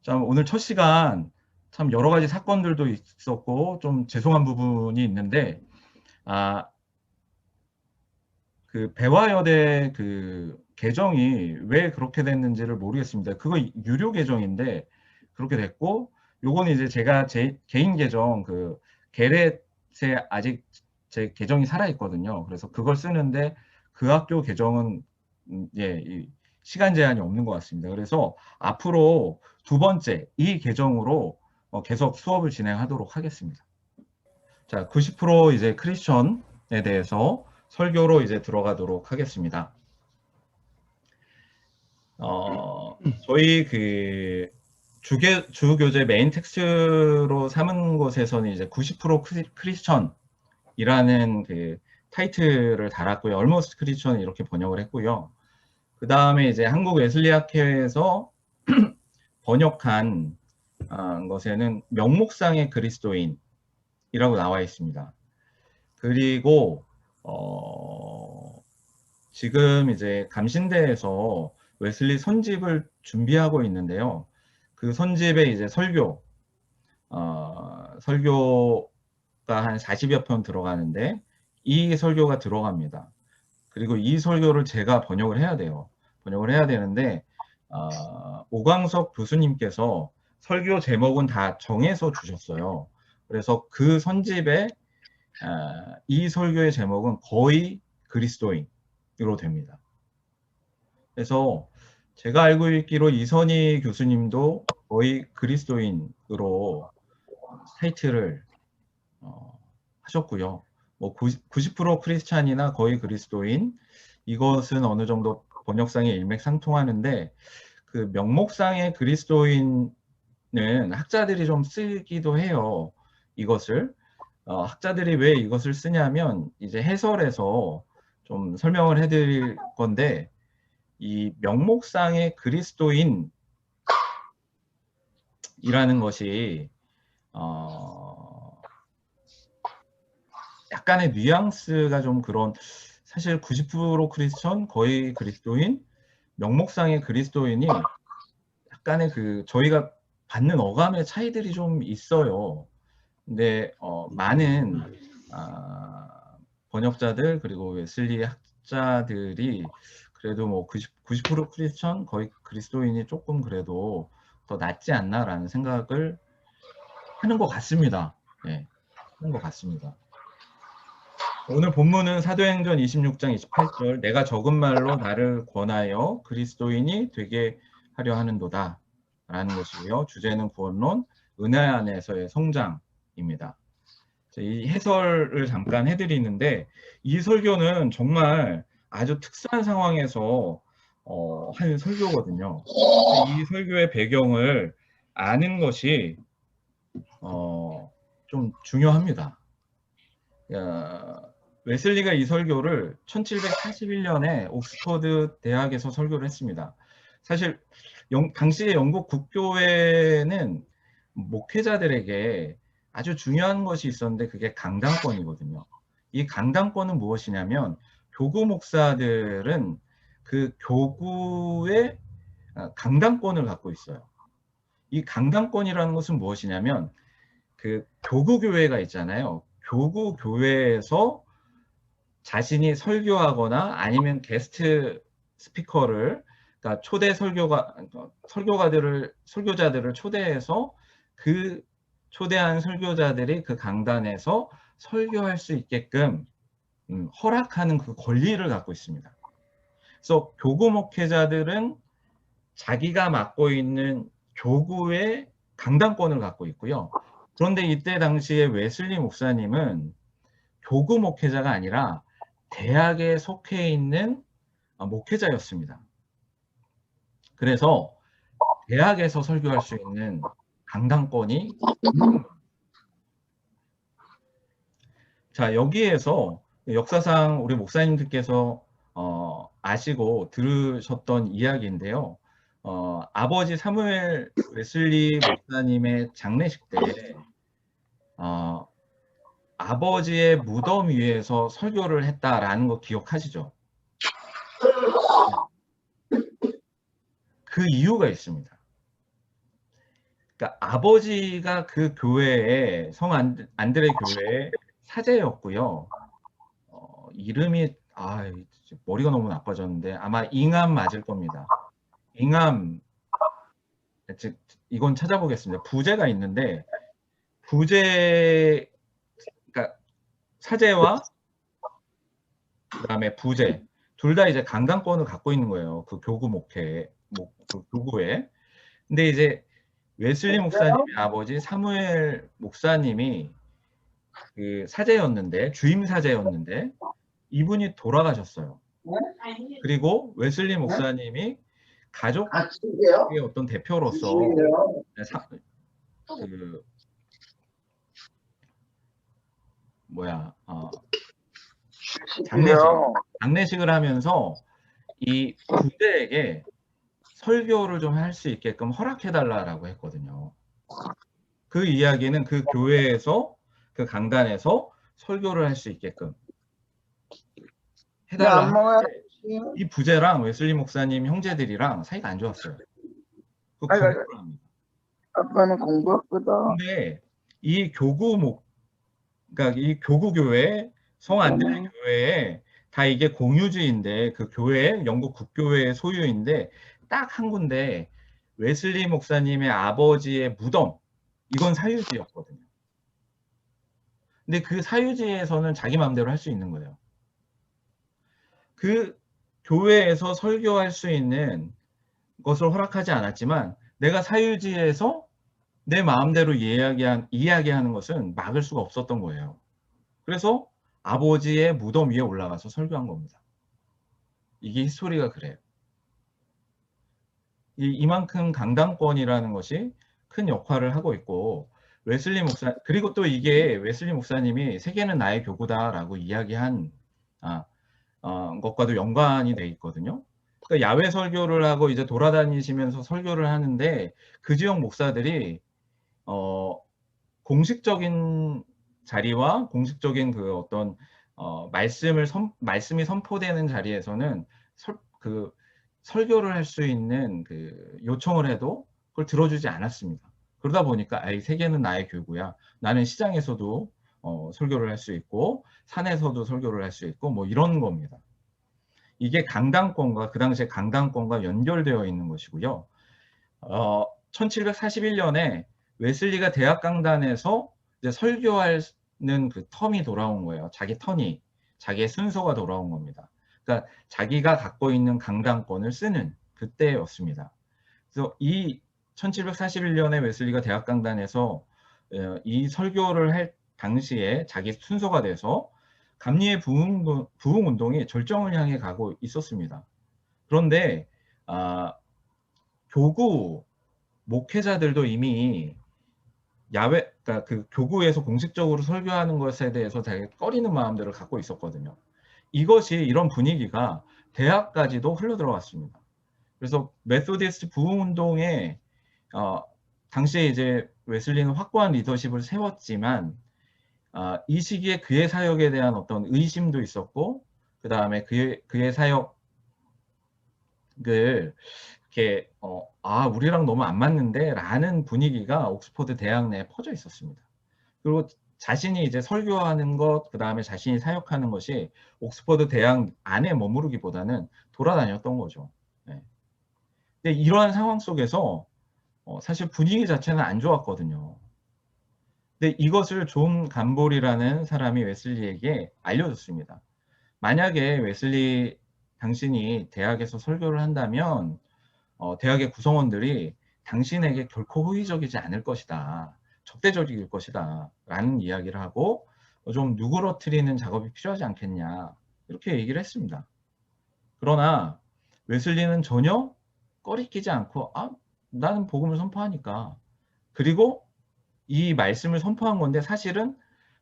자, 오늘 첫 시간 참 여러 가지 사건들도 있었고 좀 죄송한 부분이 있는데 그 배화여대 그 계정이 왜 그렇게 됐는지를 모르겠습니다. 그거 유료 계정인데 그렇게 됐고 요거는 이제 제가 제 개인 계정 그 게렛에 아직 제 계정이 살아 있거든요. 그래서 그걸 쓰는데 그 학교 계정은 이 시간 제한이 없는 것 같습니다. 그래서 앞으로 두 번째 이 계정으로 계속 수업을 진행하도록 하겠습니다. 자, 90% 이제 크리스천에 대해서 설교로 이제 들어가도록 하겠습니다. 저희 그 주교재 메인 텍스트로 삼은 곳에서는 이제 90% 크리스천이라는 그 타이틀을 달았고요. Almost Christian 이렇게 번역을 했고요. 그 다음에 이제 한국 웨슬리학회에서 번역한 것에는 명목상의 그리스도인이라고 나와 있습니다. 그리고 지금 이제 감신대에서 웨슬리 선집을 준비하고 있는데요. 그 선집에 이제 설교가 한 40여 편 들어가는데 이 설교가 들어갑니다. 그리고 이 설교를 제가 번역을 해야 돼요. 번역을 해야 되는데 오광석 교수님께서 설교 제목은 다 정해서 주셨어요. 그래서 그 선집에 이 설교의 제목은 거의 그리스도인으로 됩니다. 그래서 제가 알고 있기로 이선희 교수님도 거의 그리스도인으로 타이틀을 하셨고요. 뭐 90% 크리스찬이나 거의 그리스도인 이것은 어느 정도 번역상에 일맥상통하는데 그 명목상의 그리스도인은 학자들이 좀 쓰기도 해요. 이것을 학자들이 왜 이것을 쓰냐면 이제 해설에서 좀 설명을 해드릴 건데 이 명목상의 그리스도인이라는 것이 약간의 뉘앙스가 좀 그런 사실 90% 크리스천 거의 그리스도인 명목상의 그리스도인이 약간의 그 저희가 받는 어감의 차이들이 좀 있어요. 근데 많은 번역자들 그리고 웨슬리 학자들이 그래도 뭐 90% 크리스천 거의 그리스도인이 조금 그래도 더 낫지 않나라는 생각을 하는 것 같습니다. 네, 하는 것 같습니다. 오늘 본문은 사도행전 26장 28절 내가 적은 말로 나를 권하여 그리스도인이 되게 하려 하는도다 라는 것이고요. 주제는 구원론, 은혜 안에서의 성장입니다. 이 해설을 잠깐 해드리는데, 이 설교는 정말 아주 특수한 상황에서 한 설교거든요. 이 설교의 배경을 아는 것이 좀 중요합니다. 웨슬리가 이 설교를 1741년에 옥스퍼드 대학에서 설교를 했습니다. 사실 당시의 영국 국교회는 목회자들에게 아주 중요한 것이 있었는데 그게 강당권이거든요. 이 강당권은 무엇이냐면 교구 목사들은 그 교구의 강당권을 갖고 있어요. 이 강당권이라는 것은 무엇이냐면 그 교구 교회가 있잖아요. 교구 교회에서 자신이 설교하거나 아니면 게스트 스피커를, 그러니까 초대 설교자들을 초대해서 그 초대한 설교자들이 그 강단에서 설교할 수 있게끔 허락하는 그 권리를 갖고 있습니다. 그래서 교구 목회자들은 자기가 맡고 있는 교구의 강단권을 갖고 있고요. 그런데 이때 당시에 웨슬리 목사님은 교구 목회자가 아니라 대학에 속해 있는 목회자였습니다. 그래서 대학에서 설교할 수 있는 강당권이 자, 여기에서 역사상 우리 목사님들께서 아시고 들으셨던 이야기인데요. 아버지 사무엘 웨슬리 목사님의 장례식 때 아버지의 무덤 위에서 설교를 했다라는 거 기억하시죠? 그 이유가 있습니다. 그러니까 아버지가 그 교회의 성 안드레 교회의 사제였고요. 이름이 머리가 너무 나빠졌는데 아마 잉암 맞을 겁니다. 잉암, 즉 이건 찾아보겠습니다. 부제가 있는데 부제, 그러니까 사제와 그다음에 부제 둘 다 이제 강당권을 갖고 있는 거예요. 그 교구 그 교구에. 근데 이제 웨슬리 목사님의 아버지 사무엘 목사님이 그 사제였는데, 주임 사제였는데 이분이 돌아가셨어요. 그리고 웨슬리 목사님이 가족의 어떤 대표로서 그 장례식을 하면서 이 부대에게 설교를 좀 할 수 있게끔 허락해달라고 했거든요. 그 이야기는 그 교회에서 그 강단에서 설교를 할 수 있게끔 해달라 하는데 이 부제랑 웨슬리 목사님 형제들이랑 사이가 안 좋았어요. 그 거부를 합니다. 아빠는 공부했거든. 근데 이 그러니까 이 교구 교회, 성 안드레 교회에 다 이게 공유지인데 그 교회, 영국 국교회의 소유인데 딱 한 군데 웨슬리 목사님의 아버지의 무덤, 이건 사유지였거든요. 근데 그 사유지에서는 자기 마음대로 할 수 있는 거예요. 그 교회에서 설교할 수 있는 것을 허락하지 않았지만 내가 사유지에서 내 마음대로 이야기하는 것은 막을 수가 없었던 거예요. 그래서 아버지의 무덤 위에 올라가서 설교한 겁니다. 이게 히스토리가 그래요. 이만큼 강당권이라는 것이 큰 역할을 하고 있고, 그리고 또 이게 웨슬리 목사님이 세계는 나의 교구다라고 이야기한 것과도 연관이 돼 있거든요. 그러니까 야외 설교를 하고 이제 돌아다니시면서 설교를 하는데 그 지역 목사들이 공식적인 자리와 공식적인 그 어떤 말씀이 선포되는 자리에서는 설교를 할 수 있는 그 요청을 해도 그걸 들어주지 않았습니다. 그러다 보니까 세계는 나의 교구야. 나는 시장에서도 설교를 할 수 있고 산에서도 설교를 할 수 있고 뭐 이런 겁니다. 이게 그 당시에 강당권과 연결되어 있는 것이고요. 1741년에 웨슬리가 대학 강단에서 이제 설교하는 그 텀이 돌아온 거예요. 자기의 순서가 돌아온 겁니다. 그러니까 자기가 갖고 있는 강당권을 쓰는 그때였습니다. 그래서 이 1741년에 웨슬리가 대학 강단에서 이 설교를 당시에 자기 순서가 돼서 감리의 부흥 운동이 절정을 향해 가고 있었습니다. 그런데 교구 목회자들도 이미 그러니까 그 교구에서 공식적으로 설교하는 것에 대해서 되게 꺼리는 마음들을 갖고 있었거든요. 이것이 이런 분위기가 대학까지도 흘러들어왔습니다. 그래서 메소디스트 부흥 운동에 당시에 이제 웨슬리는 확고한 리더십을 세웠지만 이 시기에 그의 사역에 대한 어떤 의심도 있었고, 그 다음에 그의 사역을 이렇게 우리랑 너무 안 맞는데 라는 분위기가 옥스퍼드 대학 내에 퍼져 있었습니다. 그리고 자신이 이제 설교하는 것, 그 다음에 자신이 사역하는 것이 옥스퍼드 대학 안에 머무르기보다는 돌아다녔던 거죠. 네. 근데 이러한 상황 속에서 사실 분위기 자체는 안 좋았거든요. 근데 이것을 존 감볼이라는 사람이 웨슬리에게 알려줬습니다. 만약에 웨슬리 당신이 대학에서 설교를 한다면 대학의 구성원들이 당신에게 결코 호의적이지 않을 것이다. 적대적일 것이다. 라는 이야기를 하고 좀 누그러뜨리는 작업이 필요하지 않겠냐. 이렇게 얘기를 했습니다. 그러나 웨슬리는 전혀 꺼리끼지 않고 나는 복음을 선포하니까. 그리고 이 말씀을 선포한 건데 사실은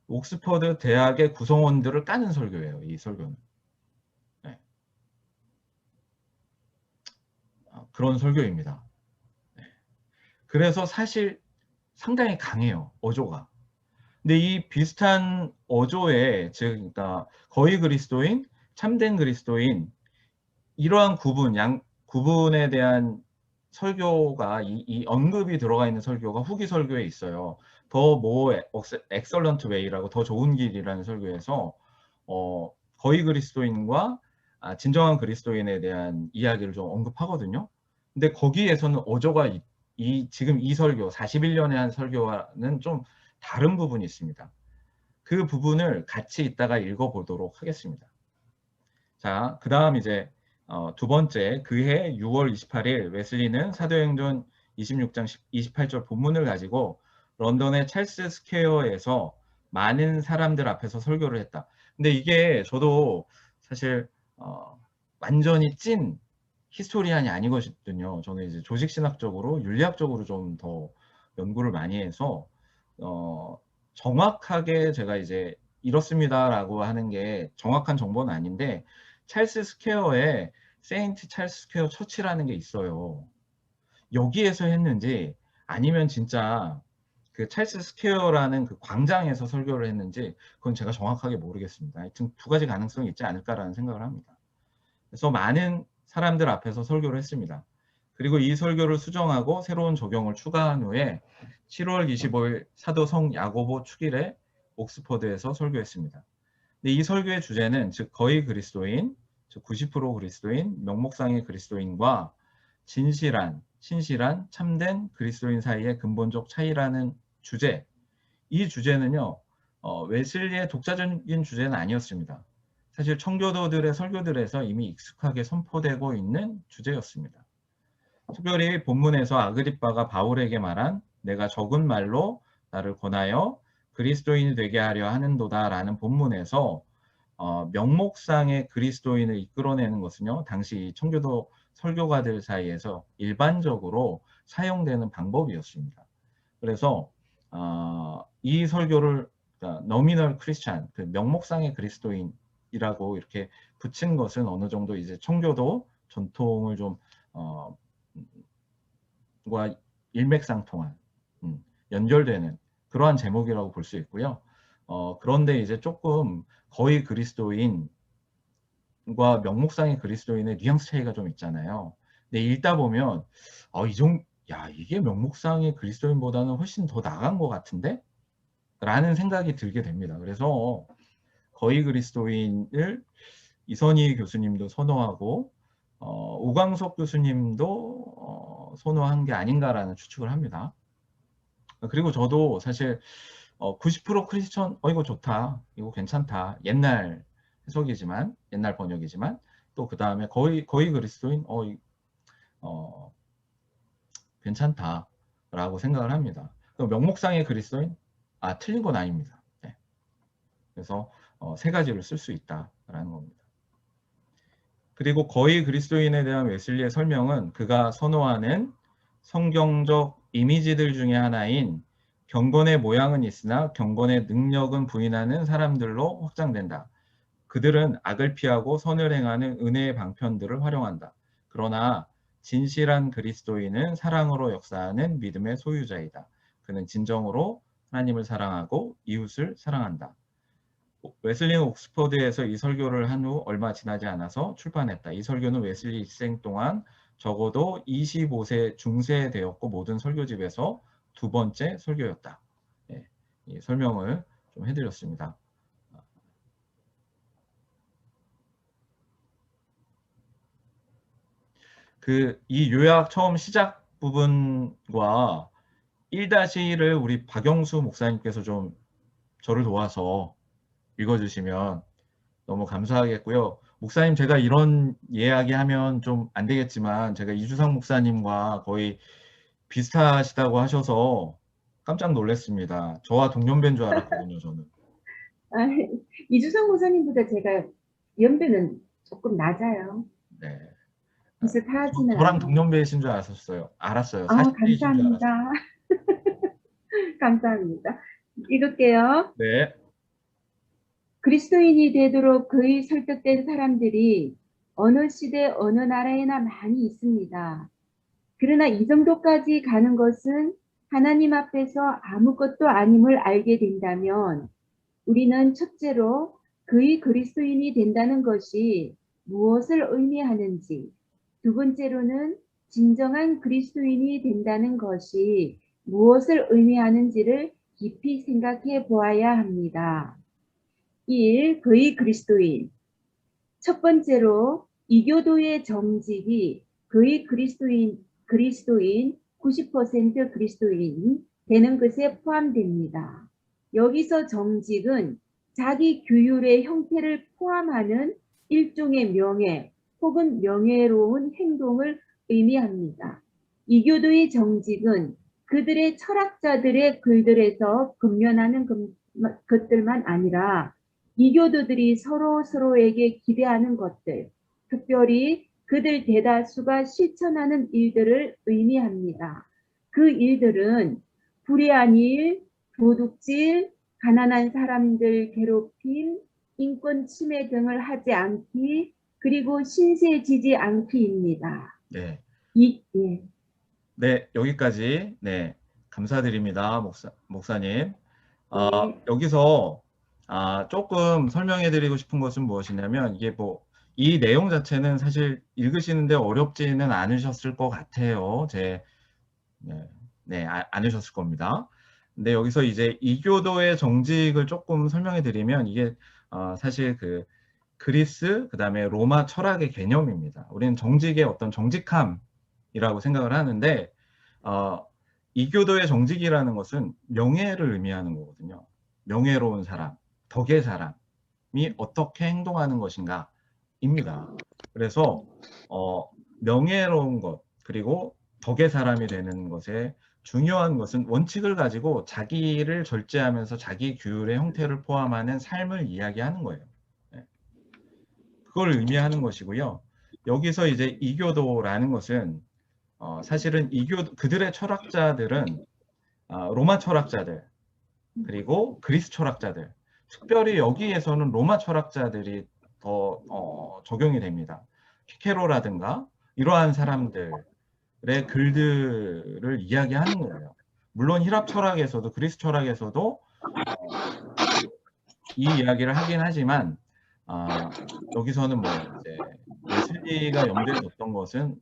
옥스퍼드 대학의 구성원들을 까는 설교예요. 이 설교는. 네. 그런 설교입니다. 네. 그래서 사실 상당히 강해요. 어조가. 근데 이 비슷한 어조에 즉 그러니까 거의 그리스도인, 참된 그리스도인 이러한 구분에 대한 설교가 이 언급이 들어가 있는 설교가 후기 설교에 있어요. 더 more excellent way라고 더 좋은 길이라는 설교에서 거의 그리스도인과 진정한 그리스도인에 대한 이야기를 좀 언급하거든요. 근데 거기에서는 어조가 지금 이 설교 41년에 한 설교와는 좀 다른 부분이 있습니다. 그 부분을 같이 이따가 읽어보도록 하겠습니다. 자, 그 다음 이제 두 번째, 그해 6월 28일 웨슬리는 사도행전 26장 28절 본문을 가지고 런던의 찰스 스퀘어에서 많은 사람들 앞에서 설교를 했다. 근데 이게 저도 사실 완전히 찐 히스토리안이 아니거든요. 저는 이제 조직신학적으로 윤리학적으로 좀 더 연구를 많이 해서 정확하게 제가 이제 이렇습니다라고 하는 게 정확한 정보는 아닌데 찰스 스퀘어에 세인트 찰스 스퀘어 처치라는 게 있어요. 여기에서 했는지 아니면 진짜 그 찰스 스퀘어라는 그 광장에서 설교를 했는지 그건 제가 정확하게 모르겠습니다. 하여튼 두 가지 가능성이 있지 않을까라는 생각을 합니다. 그래서 많은 사람들 앞에서 설교를 했습니다. 그리고 이 설교를 수정하고 새로운 적용을 추가한 후에 7월 25일 사도 성 야고보 축일에 옥스퍼드에서 설교했습니다. 근데 이 설교의 주제는 즉 거의 그리스도인, 즉 90% 그리스도인, 명목상의 그리스도인과 진실한, 신실한, 참된 그리스도인 사이의 근본적 차이라는 주제. 이 주제는요, 웨슬리의 독자적인 주제는 아니었습니다. 사실 청교도들의 설교들에서 이미 익숙하게 선포되고 있는 주제였습니다. 특별히 본문에서 아그리빠가 바울에게 말한 내가 적은 말로 나를 권하여 그리스도인이 되게 하려 하는도다 라는 본문에서 명목상의 그리스도인을 이끌어내는 것은요, 당시 청교도 설교가들 사이에서 일반적으로 사용되는 방법이었습니다. 그래서 이 설교를 nominal Christian, 그 명목상의 그리스도인이라고 이렇게 붙인 것은 어느 정도 이제 청교도 전통을 좀 과 일맥상통한 연결되는 그러한 제목이라고 볼 수 있고요. 그런데 이제 조금 거의 그리스도인과 명목상의 그리스도인의 뉘앙스 차이가 좀 있잖아요. 근데 읽다 보면 이게 명목상의 그리스도인보다는 훨씬 더 나간 것 같은데? 라는 생각이 들게 됩니다. 그래서 거의 그리스도인을 이선희 교수님도 선호하고 오광석 교수님도 선호한 게 아닌가라는 추측을 합니다. 그리고 저도 사실 90% 크리스천 이거 좋다, 이거 괜찮다, 옛날 해석이지만 옛날 번역이지만 또 그 다음에 거의 그리스도인 괜찮다라고 생각을 합니다. 명목상의 그리스도인 틀린 건 아닙니다. 네. 그래서 세 가지를 쓸 수 있다라는 겁니다. 그리고 거의 그리스도인에 대한 웨슬리의 설명은 그가 선호하는 성경적 이미지들 중에 하나인 경건의 모양은 있으나 경건의 능력은 부인하는 사람들로 확장된다. 그들은 악을 피하고 선을 행하는 은혜의 방편들을 활용한다. 그러나 진실한 그리스도인은 사랑으로 역사하는 믿음의 소유자이다. 그는 진정으로 하나님을 사랑하고 이웃을 사랑한다. 웨슬리는 옥스퍼드에서 이 설교를 한 후 얼마 지나지 않아서 출판했다. 이 설교는 웨슬리 일생 동안 적어도 25세 중세되었고 모든 설교집에서 두 번째 설교였다. 네, 이 설명을 좀 해드렸습니다. 이 요약 처음 시작 부분과 1-1을 우리 박영수 목사님께서 좀 저를 도와서 읽어주시면 너무 감사하겠고요. 목사님, 제가 이런 이야기하면 좀 안 되겠지만 제가 이주상 목사님과 거의 비슷하시다고 하셔서 깜짝 놀랐습니다. 저와 동년배인 줄 알았거든요, 저는. 아, 이주성 목사님보다 제가 연배는 조금 낮아요. 네. 비슷하지는 저랑 않아요. 동년배이신 줄 알았어요. 40대이신 줄 감사합니다. 알았어요. 감사합니다. 읽을게요. 네. 그리스도인이 되도록 그의 설득된 사람들이 어느 시대 어느 나라에나 많이 있습니다. 그러나 이 정도까지 가는 것은 하나님 앞에서 아무것도 아님을 알게 된다면 우리는 첫째로 그의 그리스도인이 된다는 것이 무엇을 의미하는지, 두 번째로는 진정한 그리스도인이 된다는 것이 무엇을 의미하는지를 깊이 생각해 보아야 합니다. 1. 그의 그리스도인. 첫 번째로 이교도의 정직이 그의 그리스도인 90% 그리스도인 되는 것에 포함됩니다. 여기서 정직은 자기 규율의 형태를 포함하는 일종의 명예 혹은 명예로운 행동을 의미합니다. 이교도의 정직은 그들의 철학자들의 글들에서 근면하는 것들만 아니라 이교도들이 서로에게 기대하는 것들, 특별히 그들 대다수가 실천하는 일들을 의미합니다. 그 일들은 불의한 일, 도둑질, 가난한 사람들 괴롭힘, 인권 침해 등을 하지 않기, 그리고 신세지지 않기입니다. 네. 예. 네, 여기까지. 네, 감사드립니다, 목사님. 네. 여기서 조금 설명해드리고 싶은 것은 무엇이냐면 이게 이 내용 자체는 사실 읽으시는데 어렵지는 않으셨을 것 같아요. 않으셨을 겁니다. 근데 여기서 이제 이교도의 정직을 조금 설명해 드리면 이게 사실 그리스 그다음에 로마 철학의 개념입니다. 우리는 정직의 어떤 정직함이라고 생각을 하는데 이교도의 정직이라는 것은 명예를 의미하는 거거든요. 명예로운 사람, 덕의 사람이 어떻게 행동하는 것인가 입니다. 그래서 명예로운 것 그리고 덕의 사람이 되는 것에 중요한 것은 원칙을 가지고 자기를 절제하면서 자기 규율의 형태를 포함하는 삶을 이야기하는 거예요. 네. 그걸 의미하는 것이고요. 여기서 이제 이교도라는 것은 사실은 그들의 철학자들은 로마 철학자들 그리고 그리스 철학자들, 특별히 여기에서는 로마 철학자들이 더 적용이 됩니다. 키케로라든가 이러한 사람들의 글들을 이야기하는 거예요. 물론 히랍 철학에서도 그리스 철학에서도 이 이야기를 하긴 하지만 여기서는 이제 웨슬리가 염두에 뒀던 것은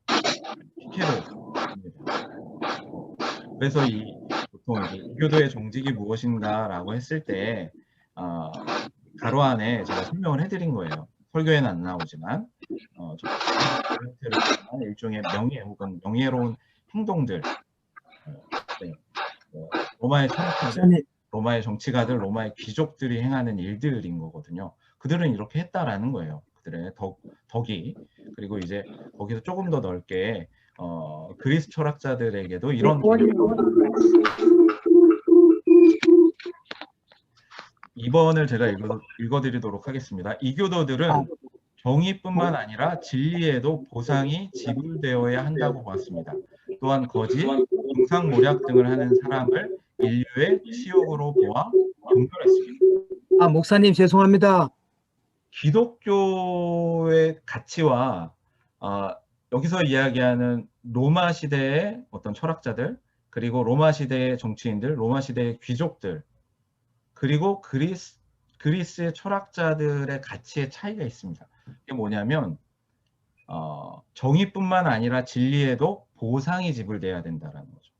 키케로입니다. 그래서 보통 이교도의 정직이 무엇인가라고 했을 때 가로 안에 제가 설명을 해드린 거예요. 설교에는 안 나오지만 일종의 명예 혹은 명예로운 행동들, 로마의 철학자들, 로마의 정치가들, 로마의 귀족들이 행하는 일들인 거거든요. 그들은 이렇게 했다라는 거예요. 그들의 덕이. 그리고 이제 거기서 조금 더 넓게 그리스 철학자들에게도 이런 2번을 제가 읽어드리도록 하겠습니다. 이교도들은 아. 정의뿐만 아니라 진리에도 보상이 지불되어야 한다고 보았습니다. 또한 거짓, 정상모략 등을 하는 사람을 인류의 치욕으로 보아 경멸했습니다. 아, 목사님 죄송합니다. 기독교의 가치와 여기서 이야기하는 로마 시대의 어떤 철학자들, 그리고 로마 시대의 정치인들, 로마 시대의 귀족들, 그리고 그리스의 철학자들의 가치의 차이가 있습니다. 이게 뭐냐면 정의뿐만 아니라 진리에도 보상이 지불돼야 된다는 거죠.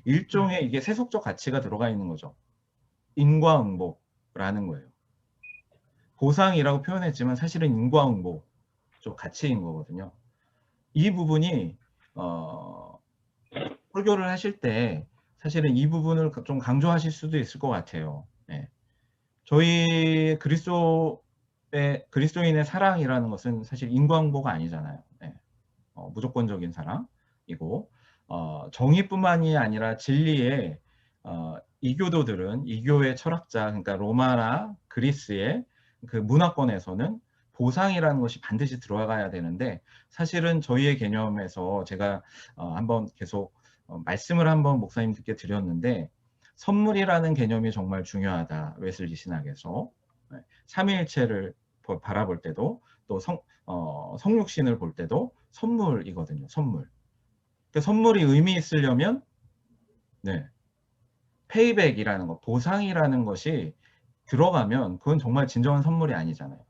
일종의 이게 세속적 가치가 들어가 있는 거죠. 인과응보라는 거예요. 보상이라고 표현했지만 사실은 인과응보 쪽 가치인 거거든요. 이 부분이 설교를 하실 때 사실은 이 부분을 좀 강조하실 수도 있을 것 같아요. 네. 저희 그리스도인의 사랑이라는 것은 사실 인과응보가 아니잖아요. 네. 무조건적인 사랑이고 정의뿐만이 아니라 진리의 이교도들은 이교의 철학자, 그러니까 로마나 그리스의 그 문화권에서는 보상이라는 것이 반드시 들어가야 되는데 사실은 저희의 개념에서 제가 한번 계속 말씀을 한번 목사님들께 드렸는데 선물이라는 개념이 정말 중요하다. 웨슬리 신학에서 삼위일체를 바라볼 때도 또 성육신을 볼 때도 선물이거든요. 선물. 그러니까 선물이 의미 있으려면 페이백이라는 것, 보상이라는 것이 들어가면 그건 정말 진정한 선물이 아니잖아요.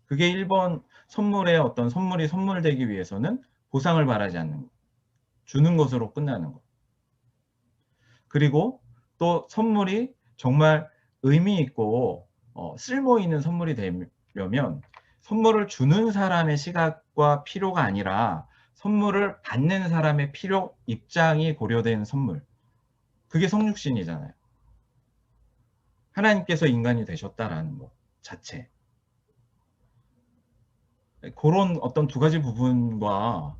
그게 1번 선물의 어떤 선물이 선물되기 위해서는 보상을 바라지 않는 것, 주는 것으로 끝나는 것. 그리고 또 선물이 정말 의미 있고 쓸모 있는 선물이 되려면 선물을 주는 사람의 시각과 필요가 아니라 선물을 받는 사람의 필요, 입장이 고려된 선물. 그게 성육신이잖아요. 하나님께서 인간이 되셨다라는 것 자체. 그런 어떤 두 가지 부분과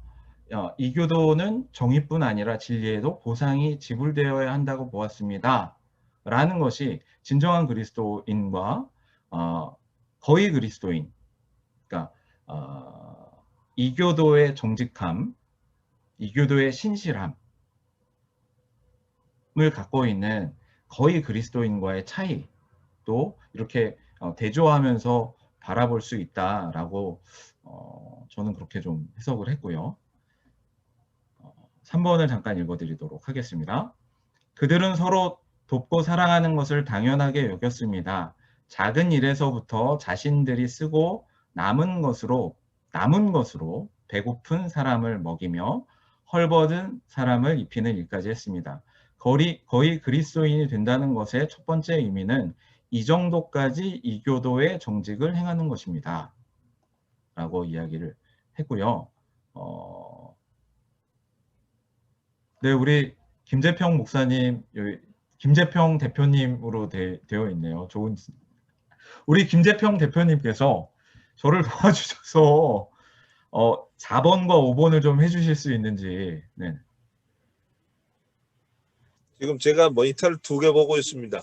이교도는 정의뿐 아니라 진리에도 보상이 지불되어야 한다고 보았습니다. 라는 것이 진정한 그리스도인과 거의 그리스도인, 그러니까 이교도의 정직함, 이교도의 신실함을 갖고 있는 거의 그리스도인과의 차이도 이렇게 대조하면서 바라볼 수 있다라고 저는 그렇게 좀 해석을 했고요. 3번을 잠깐 읽어드리도록 하겠습니다. 그들은 서로 돕고 사랑하는 것을 당연하게 여겼습니다. 작은 일에서부터 자신들이 쓰고 남은 것으로 배고픈 사람을 먹이며 헐벗은 사람을 입히는 일까지 했습니다. 거의 그리스도인이 된다는 것의 첫 번째 의미는 이 정도까지 이교도의 정직을 행하는 것입니다. 라고 이야기를 했고요. 네, 우리 김재평 목사님, 김재평 대표님으로 되어 있네요. 우리 김재평 대표님께서 저를 도와주셔서 4번과 5번을 좀 해주실 수 있는지. 네. 지금 제가 모니터를 2개 보고 있습니다.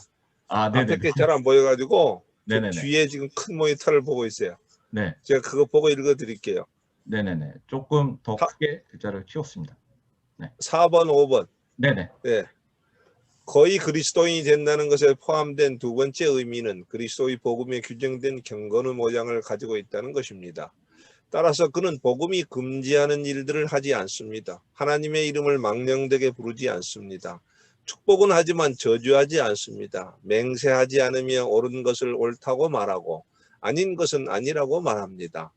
네네. 앞에 게 잘 안 보여가지고 네네네. 뒤에 지금 큰 모니터를 보고 있어요. 네. 제가 그거 보고 읽어드릴게요. 네네네. 조금 더 크게 글자를 키웠습니다. 네. 4번, 5번. 네네. 네. 거의 그리스도인이 된다는 것에 포함된 두 번째 의미는 그리스도의 복음에 규정된 경건의 모양을 가지고 있다는 것입니다. 따라서 그는 복음이 금지하는 일들을 하지 않습니다. 하나님의 이름을 망령되게 부르지 않습니다. 축복은 하지만 저주하지 않습니다. 맹세하지 않으며 옳은 것을 옳다고 말하고 아닌 것은 아니라고 말합니다.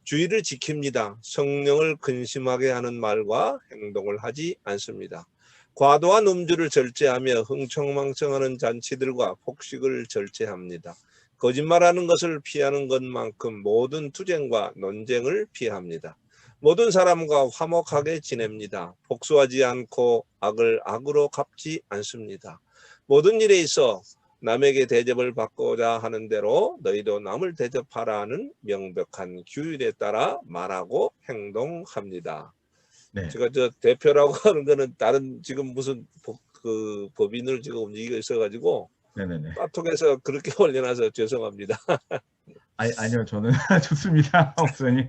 주의를 지킵니다. 성령을 근심하게 하는 말과 행동을 하지 않습니다. 과도한 음주를 절제하며 흥청망청하는 잔치들과 폭식을 절제합니다. 거짓말하는 것을 피하는 것만큼 모든 투쟁과 논쟁을 피합니다. 모든 사람과 화목하게 지냅니다. 복수하지 않고 악을 악으로 갚지 않습니다. 모든 일에 있어 남에게 대접을 받고자 하는 대로 너희도 남을 대접하라는 명백한 규율에 따라 말하고 행동합니다. 네. 제가 저 대표라고 하는 거는 다른 지금 무슨 법인을 지금 움직이고 있어가지고 네네네. 카톡에서 그렇게 올려놔서 죄송합니다. 아니요, 저는 좋습니다, 목사님.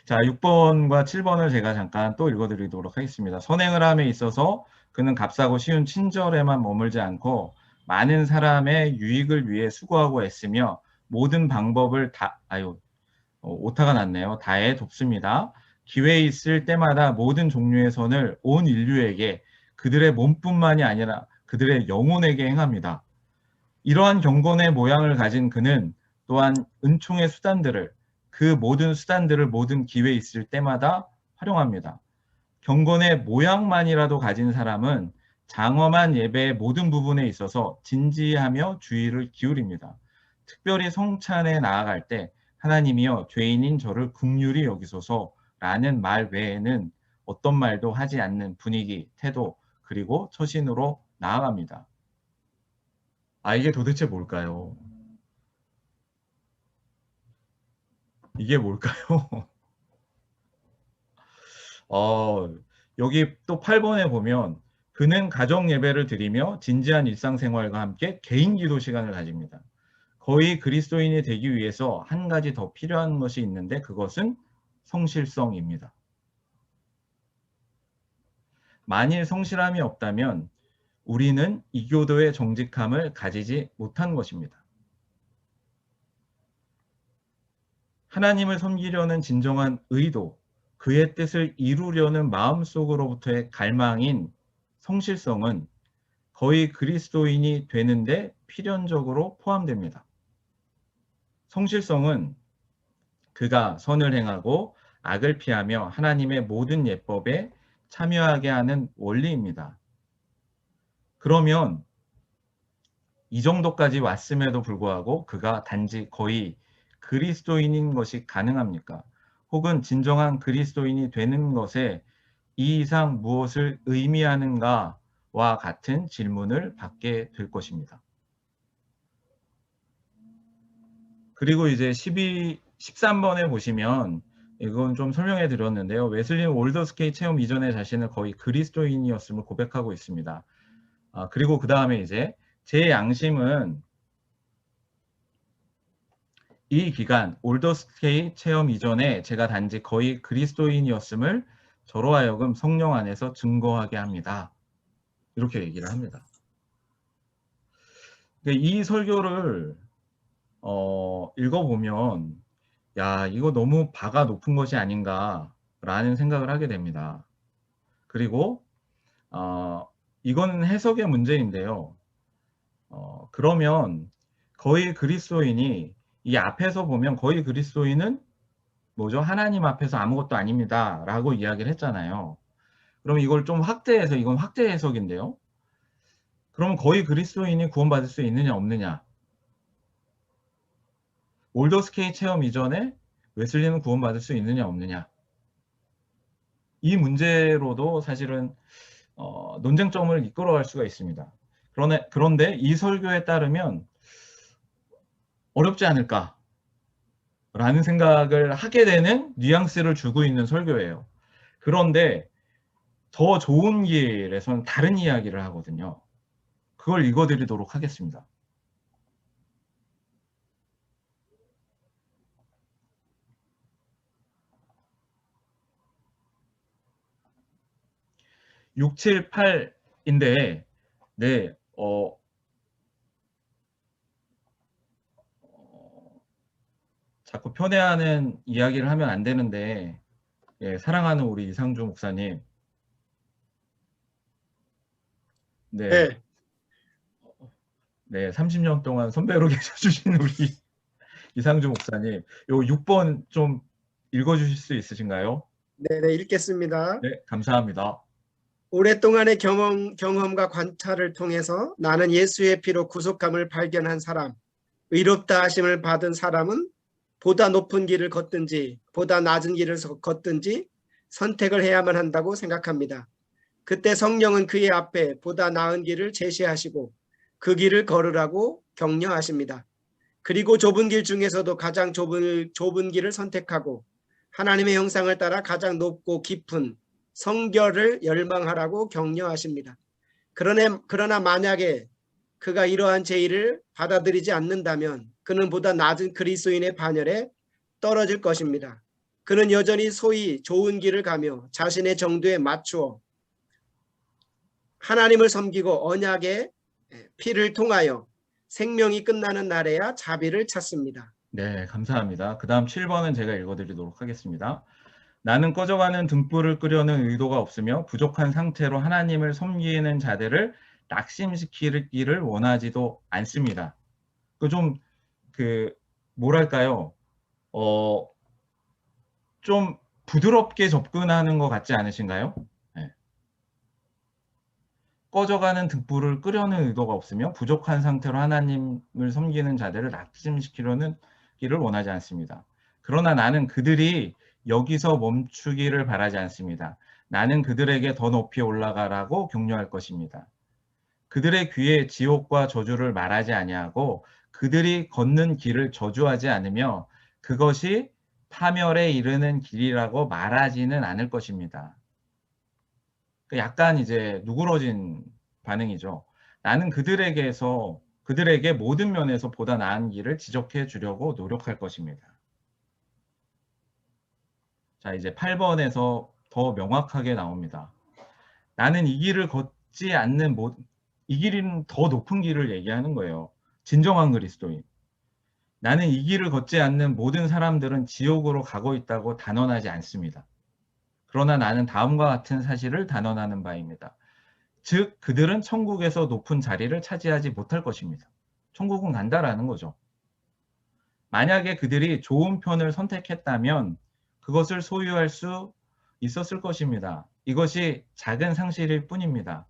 자, 6번과 7번을 제가 잠깐 또 읽어드리도록 하겠습니다. 선행을 함에 있어서 그는 값싸고 쉬운 친절에만 머물지 않고 많은 사람의 유익을 위해 수고하고 애쓰며 모든 방법을 오타가 났네요. 다해 돕습니다. 기회 있을 때마다 모든 종류의 선을 온 인류에게 그들의 몸뿐만이 아니라 그들의 영혼에게 행합니다. 이러한 경건의 모양을 가진 그는 또한 은총의 수단들을 그 모든 수단들을 모든 기회 있을 때마다 활용합니다. 경건의 모양만이라도 가진 사람은 장엄한 예배의 모든 부분에 있어서 진지하며 주의를 기울입니다. 특별히 성찬에 나아갈 때 하나님이여 죄인인 저를 긍휼히 여기소서라는 말 외에는 어떤 말도 하지 않는 분위기, 태도, 그리고 처신으로 나아갑니다. 이게 도대체 뭘까요? 이게 뭘까요? 여기 또 8번에 보면 그는 가정 예배를 드리며 진지한 일상생활과 함께 개인 기도 시간을 가집니다. 거의 그리스도인이 되기 위해서 한 가지 더 필요한 것이 있는데 그것은 성실성입니다. 만일 성실함이 없다면 우리는 이교도의 정직함을 가지지 못한 것입니다. 하나님을 섬기려는 진정한 의도, 그의 뜻을 이루려는 마음속으로부터의 갈망인 성실성은 거의 그리스도인이 되는데 필연적으로 포함됩니다. 성실성은 그가 선을 행하고 악을 피하며 하나님의 모든 예법에 참여하게 하는 원리입니다. 그러면 이 정도까지 왔음에도 불구하고 그가 단지 거의 그리스도인인 것이 가능합니까? 혹은 진정한 그리스도인이 되는 것에 이 이상 무엇을 의미하는가와 같은 질문을 받게 될 것입니다. 그리고 이제 13번에 보시면 이건 좀 설명해 드렸는데요. 웨슬리는 올더스케이 체험 이전에 자신을 거의 그리스도인이었음을 고백하고 있습니다. 그리고 그 다음에 이제 제 양심은 이 기간 올더스케이 체험 이전에 제가 단지 거의 그리스도인이었음을 저로 하여금 성령 안에서 증거하게 합니다. 이렇게 얘기를 합니다. 이 설교를 읽어보면 야, 이거 너무 바가 높은 것이 아닌가라는 생각을 하게 됩니다. 그리고 이거는 해석의 문제인데요. 그러면 거의 그리스도인이 이 앞에서 보면 거의 그리스도인은 뭐죠? 하나님 앞에서 아무것도 아닙니다 라고 이야기를 했잖아요. 그럼 이걸 좀 확대해서 이건 확대 해석인데요. 그러면 거의 그리스도인이 구원받을 수 있느냐 없느냐? 올더스케이 체험 이전에 웨슬리는 구원받을 수 있느냐 없느냐? 이 문제로도 사실은 논쟁점을 이끌어갈 수가 있습니다. 그런데 이 설교에 따르면 어렵지 않을까? 라는 생각을 하게 되는 뉘앙스를 주고 있는 설교예요. 그런데 더 좋은 길에서는 다른 이야기를 하거든요. 그걸 읽어드리도록 하겠습니다. (6, 7, 8인데) 네, 자꾸 편애하는 이야기를 하면 안 되는데, 예, 사랑하는 우리 이상주 목사님, 네, 30년 동안 선배로 계셔주신 우리 이상주 목사님, 요 6번 좀 읽어주실 수 있으신가요? 네, 읽겠습니다. 네, 감사합니다. 오랫동안의 경험과 관찰을 통해서 나는 예수의 피로 구속함을 발견한 사람, 의롭다 하심을 받은 사람은 보다 높은 길을 걷든지 보다 낮은 길을 걷든지 선택을 해야만 한다고 생각합니다. 그때 성령은 그의 앞에 보다 나은 길을 제시하시고 그 길을 걸으라고 격려하십니다. 그리고 좁은 길 중에서도 가장 좁은 길을 선택하고 하나님의 형상을 따라 가장 높고 깊은 성결을 열망하라고 격려하십니다. 그러나 만약에 그가 이러한 제의를 받아들이지 않는다면 그는 보다 낮은 그리스도인의 반열에 떨어질 것입니다. 그는 여전히 소위 좋은 길을 가며 자신의 정도에 맞추어 하나님을 섬기고 언약의 피를 통하여 생명이 끝나는 날에야 자비를 찾습니다. 네, 감사합니다. 그 다음 7번은 제가 읽어드리도록 하겠습니다. 나는 꺼져가는 등불을 끄려는 의도가 없으며 부족한 상태로 하나님을 섬기는 자들을 낙심시키기를 원하지도 않습니다. 뭐랄까요? 좀 부드럽게 접근하는 것 같지 않으신가요? 네. 꺼져가는 등불을 끄려는 의도가 없으며 부족한 상태로 하나님을 섬기는 자들을 낙심시키려는 기를 원하지 않습니다. 그러나 나는 그들이 여기서 멈추기를 바라지 않습니다. 나는 그들에게 더 높이 올라가라고 격려할 것입니다. 그들의 귀에 지옥과 저주를 말하지 아니하고 그들이 걷는 길을 저주하지 않으며 그것이 파멸에 이르는 길이라고 말하지는 않을 것입니다. 약간 이제 누그러진 반응이죠. 나는 그들에게 모든 면에서 보다 나은 길을 지적해 주려고 노력할 것입니다. 자, 이제 8번에서 더 명확하게 나옵니다. 나는 이 길을 걷지 않는 이 길은 더 높은 길을 얘기하는 거예요. 진정한 그리스도인. 나는 이 길을 걷지 않는 모든 사람들은 지옥으로 가고 있다고 단언하지 않습니다. 그러나 나는 다음과 같은 사실을 단언하는 바입니다. 즉 그들은 천국에서 높은 자리를 차지하지 못할 것입니다. 천국은 간다라는 거죠. 만약에 그들이 좋은 편을 선택했다면 그것을 소유할 수 있었을 것입니다. 이것이 작은 상실일 뿐입니까?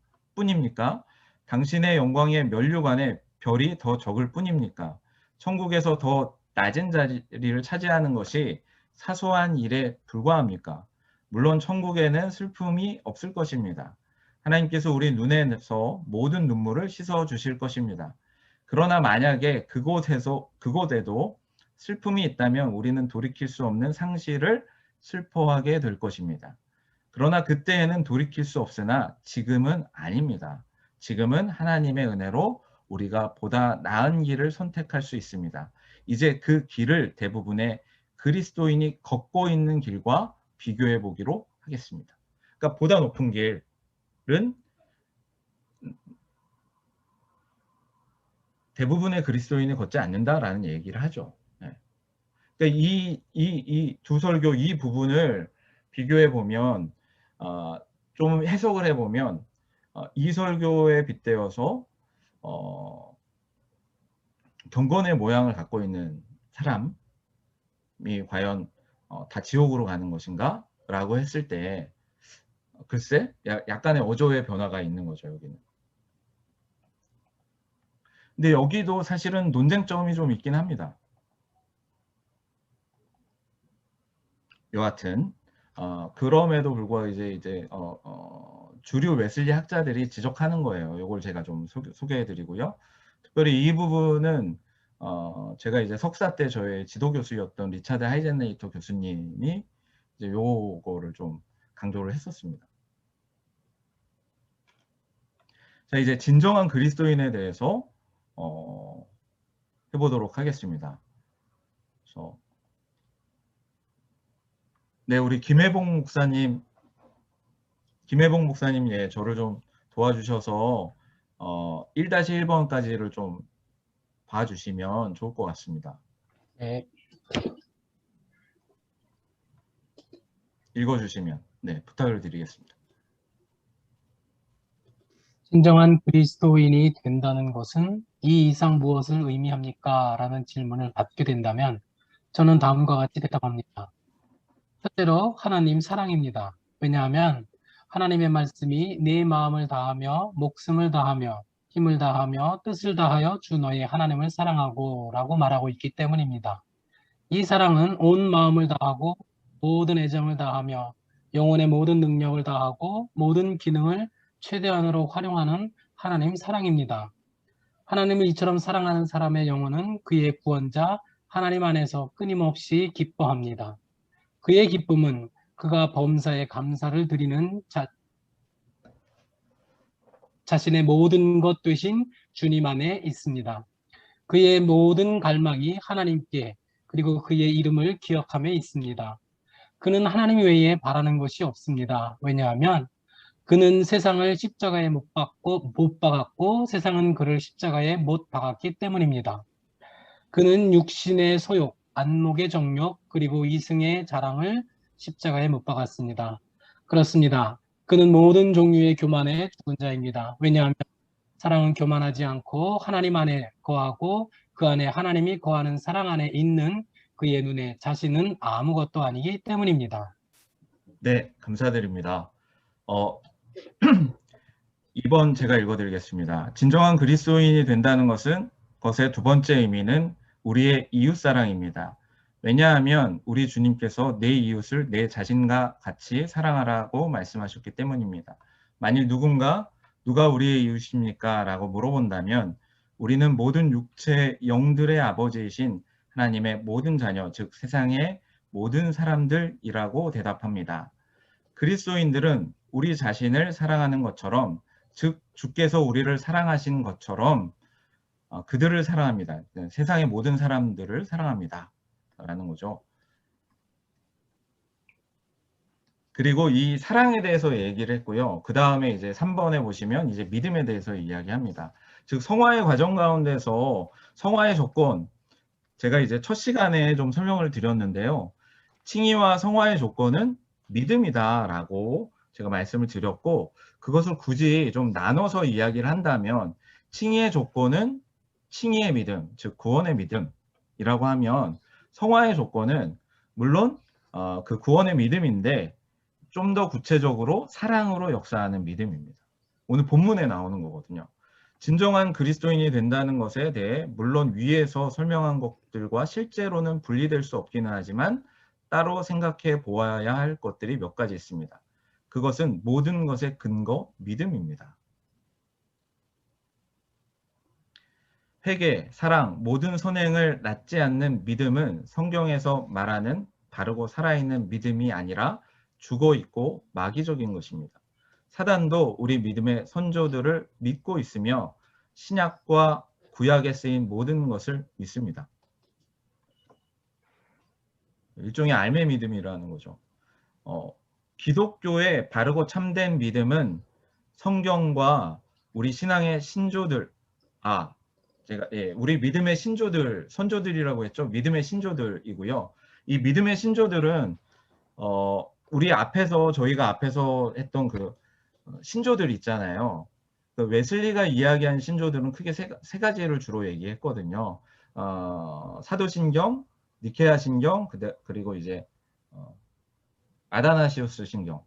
당신의 영광의 면류관에 별이 더 적을 뿐입니까? 천국에서 더 낮은 자리를 차지하는 것이 사소한 일에 불과합니까? 물론 천국에는 슬픔이 없을 것입니다. 하나님께서 우리 눈에서 모든 눈물을 씻어 주실 것입니다. 그러나 만약에 그곳에도 슬픔이 있다면 우리는 돌이킬 수 없는 상실을 슬퍼하게 될 것입니다. 그러나 그때에는 돌이킬 수 없으나 지금은 아닙니다. 지금은 하나님의 은혜로 우리가 보다 나은 길을 선택할 수 있습니다. 이제 그 길을 대부분의 그리스도인이 걷고 있는 길과 비교해 보기로 하겠습니다. 그러니까 보다 높은 길은 대부분의 그리스도인이 걷지 않는다라는 얘기를 하죠. 그러니까 이 두 설교 이 부분을 비교해 보면 좀 해석을 해보면 이 설교에 빗대어서 경건의 모양을 갖고 있는 사람이 과연 다 지옥으로 가는 것인가? 라고 했을 때 글쎄 약간의 어조의 변화가 있는 거죠. 여기는. 근데 여기도 사실은 논쟁점이 좀 있긴 합니다. 여하튼 그럼에도 불구하고 이제 주류 웨슬리 학자들이 지적하는 거예요. 이걸 제가 좀 소개해드리고요. 특별히 이 부분은 제가 이제 석사 때 저의 지도 교수였던 리차드 하이젠레이터 교수님이 이제 요거를 좀 강조를 했었습니다. 자, 이제 진정한 그리스도인에 대해서 해보도록 하겠습니다. 그래서 네, 우리 김혜봉 목사님, 예, 저를 좀 도와주셔서 1-1번까지를 좀 봐주시면 좋을 것 같습니다. 네. 읽어주시면 네, 부탁을 드리겠습니다. 진정한 그리스도인이 된다는 것은 이 이상 무엇을 의미합니까? 라는 질문을 받게 된다면 저는 다음과 같이 대답합니다. 첫째로 하나님 사랑입니다. 왜냐하면 하나님의 말씀이 내 마음을 다하며 목숨을 다하며 힘을 다하며 뜻을 다하여 주 너의 하나님을 사랑하고 라고 말하고 있기 때문입니다. 이 사랑은 온 마음을 다하고 모든 애정을 다하며 영혼의 모든 능력을 다하고 모든 기능을 최대한으로 활용하는 하나님 사랑입니다. 하나님을 이처럼 사랑하는 사람의 영혼은 그의 구원자 하나님 안에서 끊임없이 기뻐합니다. 그의 기쁨은 그가 범사에 감사를 드리는 자신의 모든 것 되신 주님 안에 있습니다. 그의 모든 갈망이 하나님께 그리고 그의 이름을 기억함에 있습니다. 그는 하나님 외에 바라는 것이 없습니다. 왜냐하면 그는 세상을 십자가에 못 박았고 세상은 그를 십자가에 못 박았기 때문입니다. 그는 육신의 소욕, 안목의 정욕, 그리고 이승의 자랑을 십자가에 못 박았습니다. 그렇습니다. 그는 모든 종류의 교만에 죽은 자입니다. 왜냐하면 사랑은 교만하지 않고 하나님 안에 거하고 그 안에 하나님이 거하는 사랑 안에 있는 그의 눈에 자신은 아무것도 아니기 때문입니다. 네, 감사드립니다. 2번 제가 읽어드리겠습니다. 진정한 그리스도인이 된다는 것의 두 번째 의미는 우리의 이웃사랑입니다. 왜냐하면 우리 주님께서 내 이웃을 내 자신과 같이 사랑하라고 말씀하셨기 때문입니다. 만일 누가 우리의 이웃입니까? 라고 물어본다면 우리는 모든 육체 영들의 아버지이신 하나님의 모든 자녀, 즉 세상의 모든 사람들이라고 대답합니다. 그리스도인들은 우리 자신을 사랑하는 것처럼, 즉 주께서 우리를 사랑하신 것처럼 그들을 사랑합니다. 세상의 모든 사람들을 사랑합니다. 라는 거죠. 그리고 이 사랑에 대해서 얘기를 했고요. 그 다음에 이제 3번에 보시면 이제 믿음에 대해서 이야기합니다. 즉 성화의 과정 가운데서 성화의 조건, 제가 이제 첫 시간에 좀 설명을 드렸는데요. 칭의와 성화의 조건은 믿음이다라고 제가 말씀을 드렸고, 그것을 굳이 좀 나눠서 이야기를 한다면 칭의의 조건은 칭의의 믿음, 즉 구원의 믿음이라고 하면, 성화의 조건은 물론 그 구원의 믿음인데 좀 더 구체적으로 사랑으로 역사하는 믿음입니다. 오늘 본문에 나오는 거거든요. 진정한 그리스도인이 된다는 것에 대해 물론 위에서 설명한 것들과 실제로는 분리될 수 없기는 하지만 따로 생각해 보아야 할 것들이 몇 가지 있습니다. 그것은 모든 것의 근거, 믿음입니다. 회개, 사랑, 모든 선행을 낳지 않는 믿음은 성경에서 말하는 바르고 살아있는 믿음이 아니라 죽어있고 마귀적인 것입니다. 사단도 우리 믿음의 선조들을 믿고 있으며 신약과 구약에 쓰인 모든 것을 믿습니다. 일종의 알매 믿음이라는 거죠. 기독교의 바르고 참된 믿음은 성경과 우리 신앙의 신조들, 우리 믿음의 신조들, 선조들이라고 했죠. 믿음의 신조들이고요. 이 믿음의 신조들은 저희가 앞에서 했던 그 신조들 있잖아요. 그 웨슬리가 이야기한 신조들은 크게 세 가지를 주로 얘기했거든요. 사도신경, 니케아 신경, 그리고 이제 아다나시우스 신경.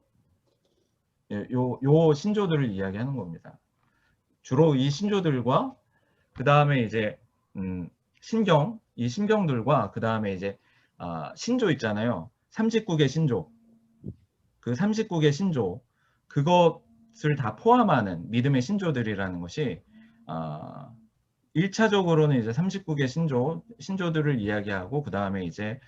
요 신조들을 이야기하는 겁니다. 주로 이 신조들과 그 다음에 이제 신경, 이 신경들과 그 다음에 이제 신조 있잖아요. 39개 신조. 그 39개 신조, 그것을 다 포함하는 믿음의 신조들이라는 것이 1차적으로는 이제 39개 신조들을 이야기하고 그 다음에 이제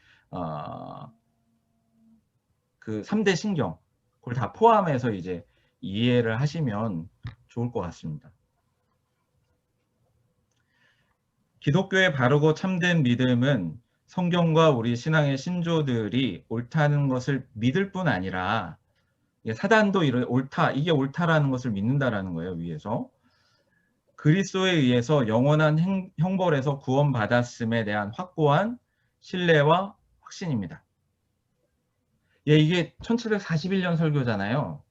그 3대 신경, 그걸 다 포함해서 이제 이해를 하시면 좋을 것 같습니다. 기독교의 바르고 참된 믿음은 성경과 우리 신앙의 신조들이 옳다는 것을 믿을 뿐 아니라 사단도 이게 옳다라는 것을 믿는다라는 거예요. 위에서 그리스도에 의해서 영원한 형벌에서 구원받았음에 대한 확고한 신뢰와 확신입니다. 이게 1741년 설교잖아요.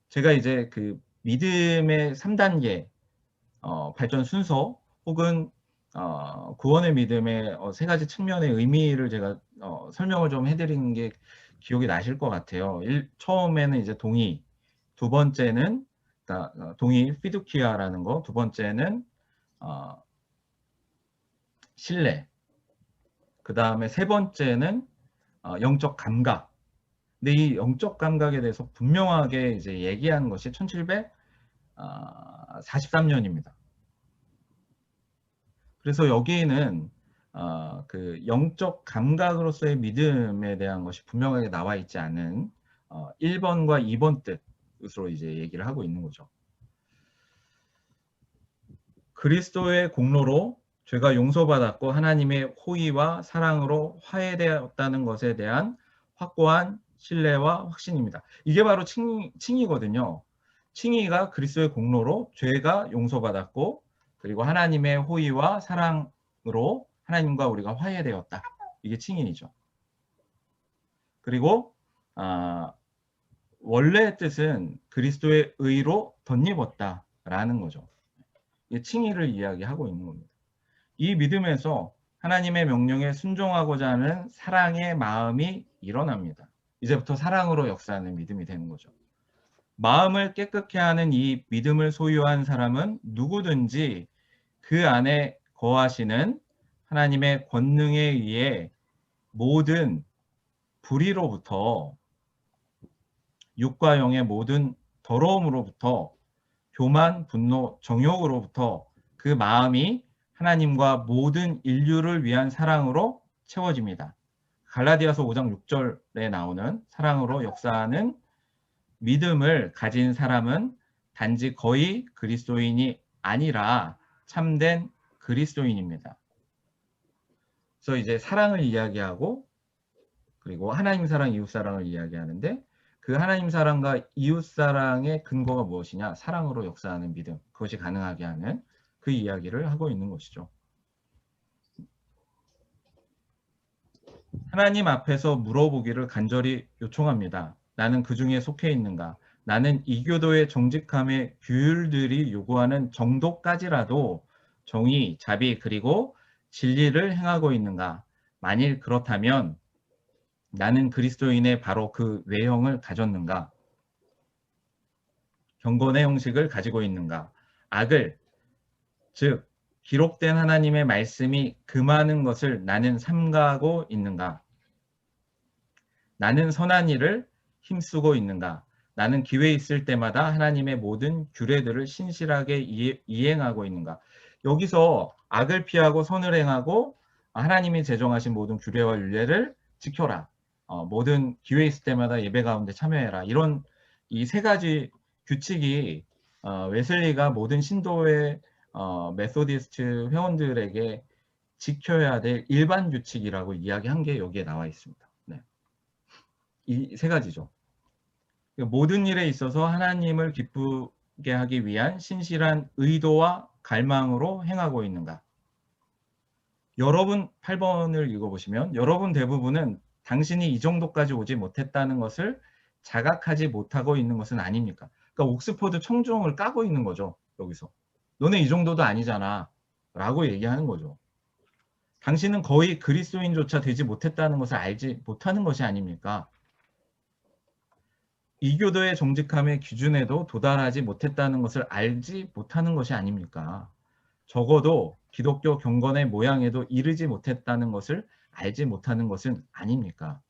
제가 이제 그 믿음의 3단계 발전 순서 혹은 구원의 믿음의 세 가지 측면의 의미를 제가 설명을 좀 해드리는 게 기억이 나실 것 같아요. 처음에는 이제 동의, 두 번째는 동의, 피두키아라는 거, 두 번째는 신뢰, 그 다음에 세 번째는 영적 감각. 근데 이 영적 감각에 대해서 분명하게 이제 얘기한 것이 1743년입니다. 그래서 여기에는 그 영적 감각으로서의 믿음에 대한 것이 분명하게 나와 있지 않은 1번과 2번 뜻으로 이제 얘기를 하고 있는 거죠. 그리스도의 공로로 죄가 용서받았고 하나님의 호의와 사랑으로 화해되었다는 것에 대한 확고한 신뢰와 확신입니다. 이게 바로 칭의거든요. 칭의가 그리스도의 공로로 죄가 용서받았고 그리고 하나님의 호의와 사랑으로 하나님과 우리가 화해되었다. 이게 칭의이죠. 그리고 원래의 뜻은 그리스도의 의로 덧입었다라는 거죠. 이 칭의를 이야기하고 있는 겁니다. 이 믿음에서 하나님의 명령에 순종하고자 하는 사랑의 마음이 일어납니다. 이제부터 사랑으로 역사하는 믿음이 되는 거죠. 마음을 깨끗게 하는 이 믿음을 소유한 사람은 누구든지 그 안에 거하시는 하나님의 권능에 의해 모든 불의로부터 육과 영의 모든 더러움으로부터 교만, 분노, 정욕으로부터 그 마음이 하나님과 모든 인류를 위한 사랑으로 채워집니다. 갈라디아서 5장 6절에 나오는 사랑으로 역사하는 믿음을 가진 사람은 단지 거의 그리스도인이 아니라 참된 그리스도인입니다. 그래서 이제 사랑을 이야기하고 그리고 하나님 사랑, 이웃 사랑을 이야기하는데 그 하나님 사랑과 이웃 사랑의 근거가 무엇이냐? 사랑으로 역사하는 믿음, 그것이 가능하게 하는 그 이야기를 하고 있는 것이죠. 하나님 앞에서 물어보기를 간절히 요청합니다. 나는 그 중에 속해 있는가? 나는 이교도의 정직함의 규율들이 요구하는 정도까지라도 정의, 자비, 그리고 진리를 행하고 있는가? 만일 그렇다면 나는 그리스도인의 바로 그 외형을 가졌는가? 경건의 형식을 가지고 있는가? 악을, 즉 기록된 하나님의 말씀이 금하는 것을 나는 삼가하고 있는가? 나는 선한 일을 힘쓰고 있는가? 나는 기회 있을 때마다 하나님의 모든 규례들을 신실하게 이행하고 있는가? 여기서 악을 피하고 선을 행하고 하나님이 제정하신 모든 규례와 율례를 지켜라. 모든 기회 있을 때마다 예배 가운데 참여해라. 이런 이 세 가지 규칙이 웨슬리가 모든 신도의 메소디스트 회원들에게 지켜야 될 일반 규칙이라고 이야기한 게 여기에 나와 있습니다. 네. 이 세 가지죠. 모든 일에 있어서 하나님을 기쁘게 하기 위한 신실한 의도와 갈망으로 행하고 있는가? 여러분 8번을 읽어보시면 여러분 대부분은 당신이 이 정도까지 오지 못했다는 것을 자각하지 못하고 있는 것은 아닙니까? 그러니까 옥스퍼드 청중을 까고 있는 거죠. 여기서. 너네 이 정도도 아니잖아 라고 얘기하는 거죠. 당신은 거의 그리스도인조차 되지 못했다는 것을 알지 못하는 것이 아닙니까? 이교도의 정직함의 기준에도 도달하지 못했다는 것을 알지 못하는 것이 아닙니까? 적어도 기독교 경건의 모양에도 이르지 못했다는 것을 알지 못하는 것은 아닙니까?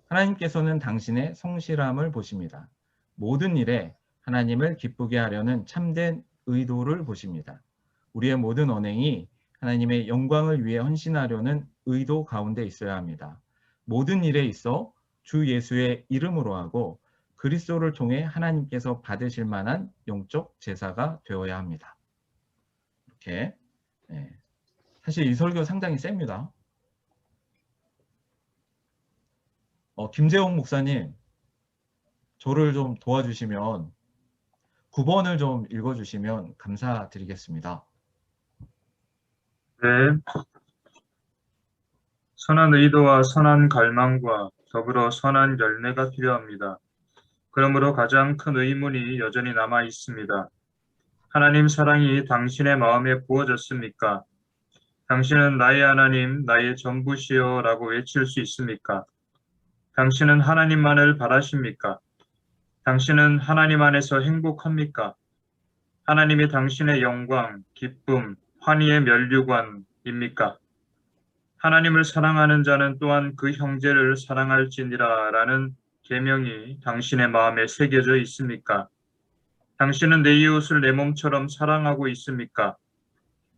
하나님께서는 당신의 성실함을 보십니다. 모든 일에 하나님을 기쁘게 하려는 참된 의도를 보십니다. 우리의 모든 언행이 하나님의 영광을 위해 헌신하려는 의도 가운데 있어야 합니다. 모든 일에 있어 주 예수의 이름으로 하고 그리스도를 통해 하나님께서 받으실 만한 영적 제사가 되어야 합니다. 이렇게 사실 이 설교 상당히 셉니다. 김재홍 목사님, 저를 좀 도와주시면 9번을 좀 읽어주시면 감사드리겠습니다. 네. 선한 의도와 선한 갈망과 더불어 선한 열매가 필요합니다. 그러므로 가장 큰 의문이 여전히 남아 있습니다. 하나님 사랑이 당신의 마음에 부어졌습니까? 당신은 나의 하나님, 나의 전부시여 라고 외칠 수 있습니까? 당신은 하나님만을 바라십니까? 당신은 하나님 안에서 행복합니까? 하나님이 당신의 영광, 기쁨, 환희의 면류관입니까? 하나님을 사랑하는 자는 또한 그 형제를 사랑할지니라 라는 계명이 당신의 마음에 새겨져 있습니까? 당신은 내 이웃을 내 몸처럼 사랑하고 있습니까?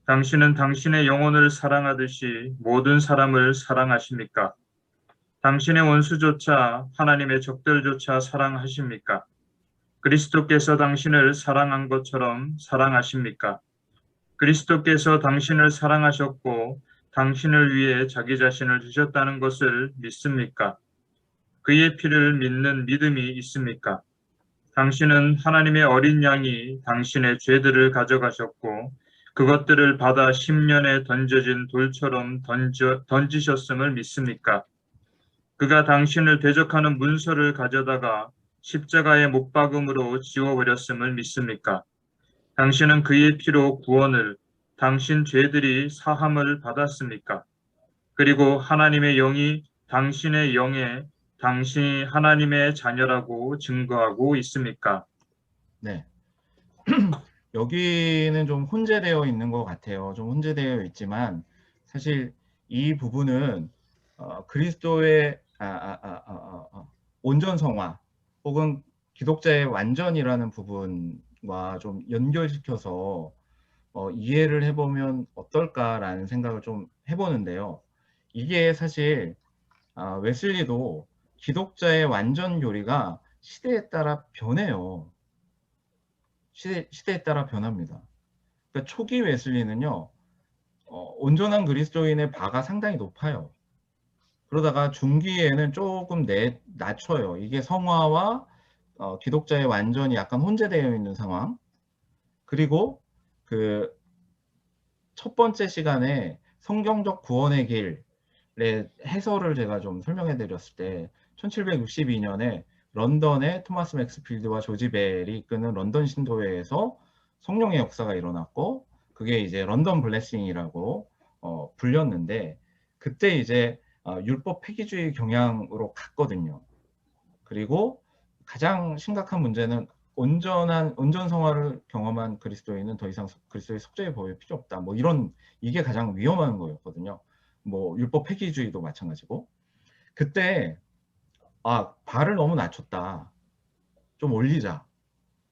당신은 당신의 영혼을 사랑하듯이 모든 사람을 사랑하십니까? 당신의 원수조차 하나님의 적들조차 사랑하십니까? 그리스도께서 당신을 사랑한 것처럼 사랑하십니까? 그리스도께서 당신을 사랑하셨고 당신을 위해 자기 자신을 주셨다는 것을 믿습니까? 그의 피를 믿는 믿음이 있습니까? 당신은 하나님의 어린 양이 당신의 죄들을 가져가셨고 그것들을 받아 십년에 던져진 돌처럼 던지셨음을 믿습니까? 그가 당신을 대적하는 문서를 가져다가 십자가의 못박음으로 지워버렸음을 믿습니까? 당신은 그의 피로 구원을, 당신 죄들이 사함을 받았습니까? 그리고 하나님의 영이 당신의 영에 당신이 하나님의 자녀라고 증거하고 있습니까? 네. 여기는 좀 혼재되어 있는 것 같아요. 좀 혼재되어 있지만 사실 이 부분은 그리스도의 온전성화 혹은 기독자의 완전이라는 부분과 좀 연결시켜서 이해를 해보면 어떨까라는 생각을 좀 해보는데요. 이게 사실 웨슬리도 기독자의 완전 교리가 시대에 따라 변해요. 시대에 따라 변합니다. 그러니까 초기 웨슬리는요, 온전한 그리스도인의 바가 상당히 높아요. 그러다가 중기에는 조금 낮춰요. 이게 성화와 기독자의 완전이 약간 혼재되어 있는 상황. 그리고 그 첫 번째 시간에 성경적 구원의 길의 해설을 제가 좀 설명해 드렸을 때 1762년에 런던의 토마스 맥스필드와 조지 벨이 이끄는 런던 신도회에서 성령의 역사가 일어났고 그게 이제 런던 블레싱이라고 불렸는데 그때 이제 율법 폐기주의 경향으로 갔거든요. 그리고 가장 심각한 문제는 온전 성화를 경험한 그리스도인은 더 이상 그리스도의 속죄의 법이 필요 없다. 뭐 이런 이게 가장 위험한 거였거든요. 뭐 율법 폐기주의도 마찬가지고 그때 발을 너무 낮췄다. 좀 올리자.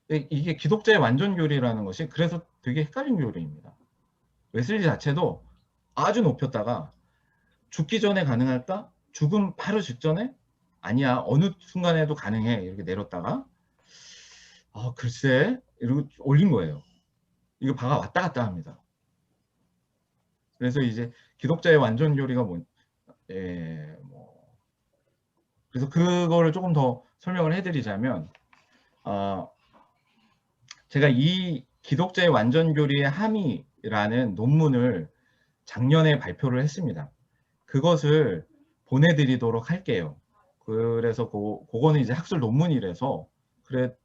이게 기독자의 완전 교리라는 것이 그래서 되게 헷갈린 교리입니다. 웨슬리 자체도 아주 높였다가 죽기 전에 가능할까? 죽음 바로 직전에? 아니야. 어느 순간에도 가능해. 이렇게 내렸다가 글쎄 이러고 올린 거예요. 이거 바가 왔다 갔다 합니다. 그래서 이제 기독자의 완전 교리가 그래서 그거를 조금 더 설명을 해드리자면 제가 이 기독자의 완전 교리의 함의라는 논문을 작년에 발표를 했습니다. 그것을 보내드리도록 할게요. 그래서 그거는 이제 학술 논문이라서 그래도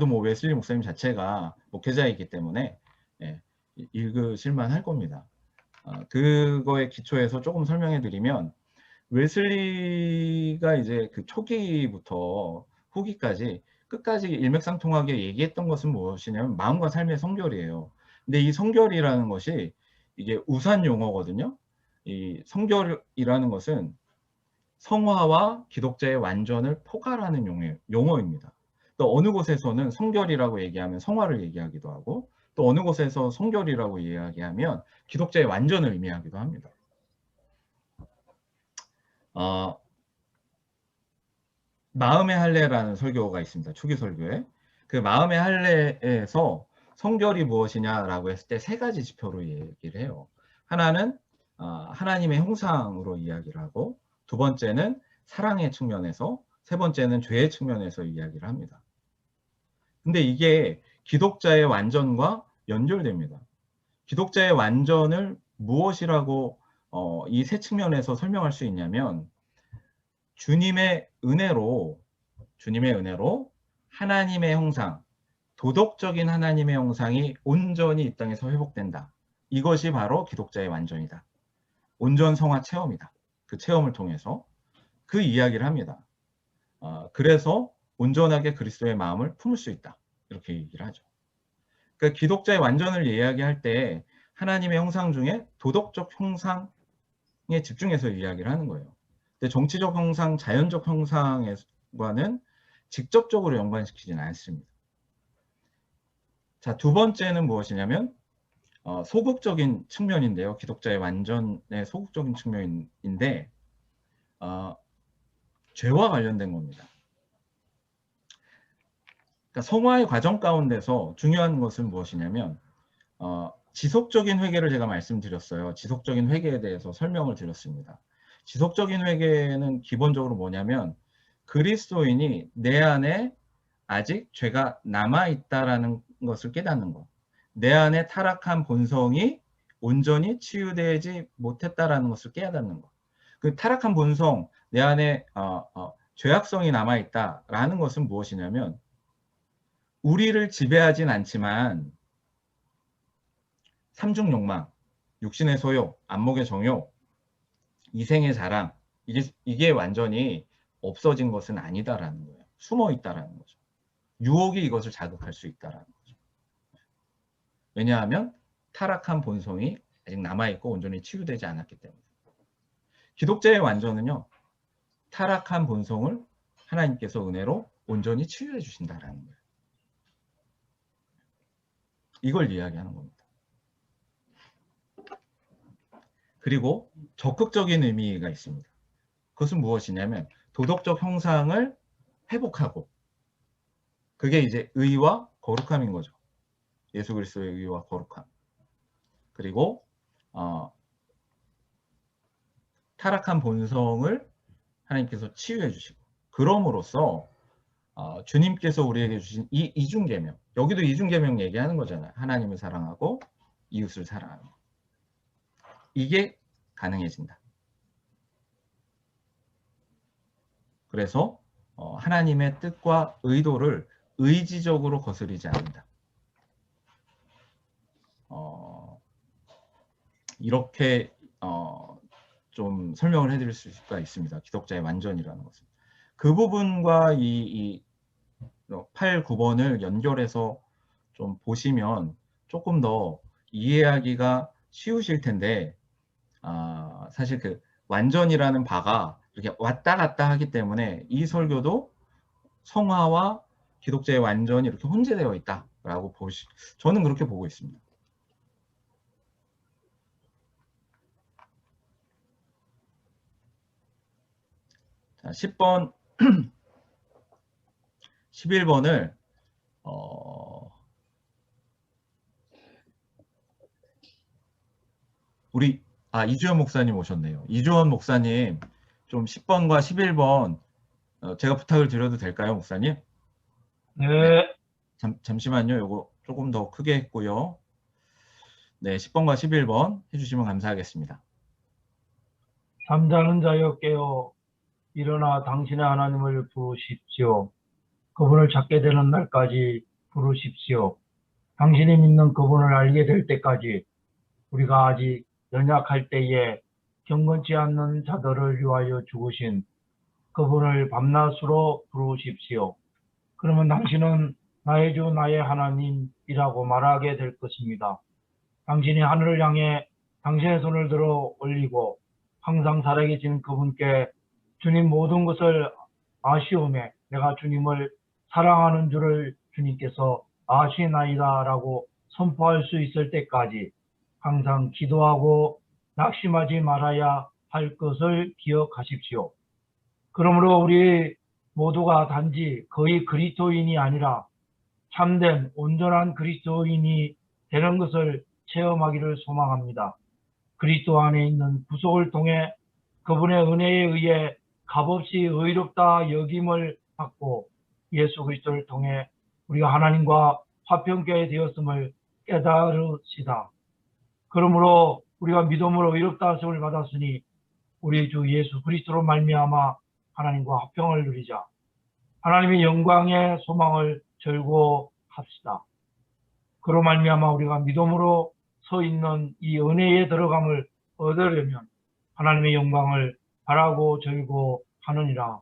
뭐 웨슬리 목사님 자체가 목회자이기 때문에 읽으실만 할 겁니다. 그거에 기초해서 조금 설명해 드리면 웨슬리가 이제 그 초기부터 후기까지 끝까지 일맥상통하게 얘기했던 것은 무엇이냐면 마음과 삶의 성결이에요. 근데 이 성결이라는 것이 이게 우산 용어거든요. 이 성결이라는 것은 성화와 기독자의 완전을 포괄하는 용어입니다. 또 어느 곳에서는 성결이라고 얘기하면 성화를 얘기하기도 하고 또 어느 곳에서 성결이라고 이야기하면 기독자의 완전을 의미하기도 합니다. 마음의 할례라는 설교가 있습니다. 초기 설교에. 그 마음의 할례에서 성결이 무엇이냐라고 했을 때 세 가지 지표로 얘기를 해요. 하나는 하나님의 형상으로 이야기를 하고 두 번째는 사랑의 측면에서 세 번째는 죄의 측면에서 이야기를 합니다. 근데 이게 기독자의 완전과 연결됩니다. 기독자의 완전을 무엇이라고 이 세 측면에서 설명할 수 있냐면 주님의 은혜로 하나님의 형상, 도덕적인 하나님의 형상이 온전히 이 땅에서 회복된다. 이것이 바로 기독자의 완전이다. 온전 성화 체험이다. 그 체험을 통해서 그 이야기를 합니다. 그래서 온전하게 그리스도의 마음을 품을 수 있다. 이렇게 얘기를 하죠. 그러니까 기독자의 완전을 이야기할 때 하나님의 형상 중에 도덕적 형상에 집중해서 이야기를 하는 거예요. 근데 정치적 형상, 자연적 형상과는 직접적으로 연관시키지는 않습니다. 자, 두 번째는 무엇이냐면 소극적인 측면인데요. 기독자의 완전의 소극적인 측면인데 죄와 관련된 겁니다. 그러니까 성화의 과정 가운데서 중요한 것은 무엇이냐면 지속적인 회개를 제가 말씀드렸어요. 지속적인 회개에 대해서 설명을 드렸습니다. 지속적인 회개는 기본적으로 뭐냐면 그리스도인이 내 안에 아직 죄가 남아있다라는 것을 깨닫는 것. 내 안에 타락한 본성이 온전히 치유되지 못했다라는 것을 깨닫는 것. 그 타락한 본성, 내 안에 죄악성이 남아있다라는 것은 무엇이냐면 우리를 지배하진 않지만 삼중 욕망, 육신의 소욕, 안목의 정욕, 이생의 자랑, 이게 완전히 없어진 것은 아니다라는 거예요. 숨어 있다라는 거죠. 유혹이 이것을 자극할 수 있다라는 거죠. 왜냐하면 타락한 본성이 아직 남아있고 온전히 치유되지 않았기 때문에. 기독자의 완전은요, 타락한 본성을 하나님께서 은혜로 온전히 치유해 주신다라는 거예요. 이걸 이야기하는 겁니다. 그리고 적극적인 의미가 있습니다. 그것은 무엇이냐면 도덕적 형상을 회복하고, 그게 이제 의와 거룩함인 거죠. 예수 그리스도의 의와 거룩함. 그리고 타락한 본성을 하나님께서 치유해 주시고, 그럼으로써 주님께서 우리에게 주신 이 이중계명, 여기도 이중계명 얘기하는 거잖아요. 하나님을 사랑하고 이웃을 사랑하는 거. 이게 가능해진다. 그래서 하나님의 뜻과 의도를 의지적으로 거스르지 않는다. 이렇게 좀 설명을 해드릴 수가 있습니다. 기독자의 완전이라는 것은. 그 부분과 이 8, 9번을 연결해서 좀 보시면 조금 더 이해하기가 쉬우실 텐데, 사실 그 완전이라는 바가 이렇게 왔다 갔다 하기 때문에 이 설교도 성화와 기독자의 완전이 이렇게 혼재되어 있다라고 저는 그렇게 보고 있습니다. 자, 10번, 11번을 우리 이주연 목사님 오셨네요. 이주연 목사님 좀 10번과 11번 제가 부탁을 드려도 될까요, 목사님? 네. 잠시만요. 요거 조금 더 크게 했고요. 네, 10번과 11번 해주시면 감사하겠습니다. 잠자는 자여 깨어 일어나 당신의 하나님을 부르십시오. 그분을 찾게 되는 날까지 부르십시오. 당신이 믿는 그분을 알게 될 때까지, 우리가 아직 연약할 때에 경건치 않는 자들을 위하여 죽으신 그분을 밤낮으로 부르십시오. 그러면 당신은 나의 주 나의 하나님이라고 말하게 될 것입니다. 당신이 하늘을 향해 당신의 손을 들어 올리고 항상 살아계신 그분께 주님 모든 것을 아시오매 내가 주님을 사랑하는 줄을 주님께서 아시나이다 라고 선포할 수 있을 때까지 항상 기도하고 낙심하지 말아야 할 것을 기억하십시오. 그러므로 우리 모두가 단지 거의 그리스도인이 아니라 참된 온전한 그리스도인이 되는 것을 체험하기를 소망합니다. 그리스도 안에 있는 구속을 통해 그분의 은혜에 의해 값없이 의롭다 여김을 받고 예수 그리스도를 통해 우리가 하나님과 화평케 되었음을 깨달으시다. 그러므로 우리가 믿음으로 의롭다 하심을 받았으니 우리 주 예수 그리스도로 말미암아 하나님과 화평을 누리자. 하나님의 영광의 소망을 절고합시다. 그로 말미암아 우리가 믿음으로 서 있는 이 은혜에 들어감을 얻으려면 하나님의 영광을 바라고 절고하느니라.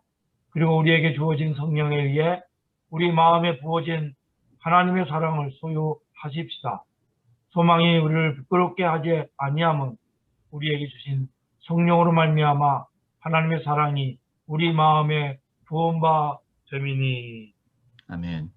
그리고 우리에게 주어진 성령에 의해 우리 마음에 부어진 하나님의 사랑을 소유하십시다. 소망이 우리를 부끄럽게 하지 아니함은 우리에게 주신 성령으로 말미암아 하나님의 사랑이 우리 마음에 부은 바 됨이니. 아멘.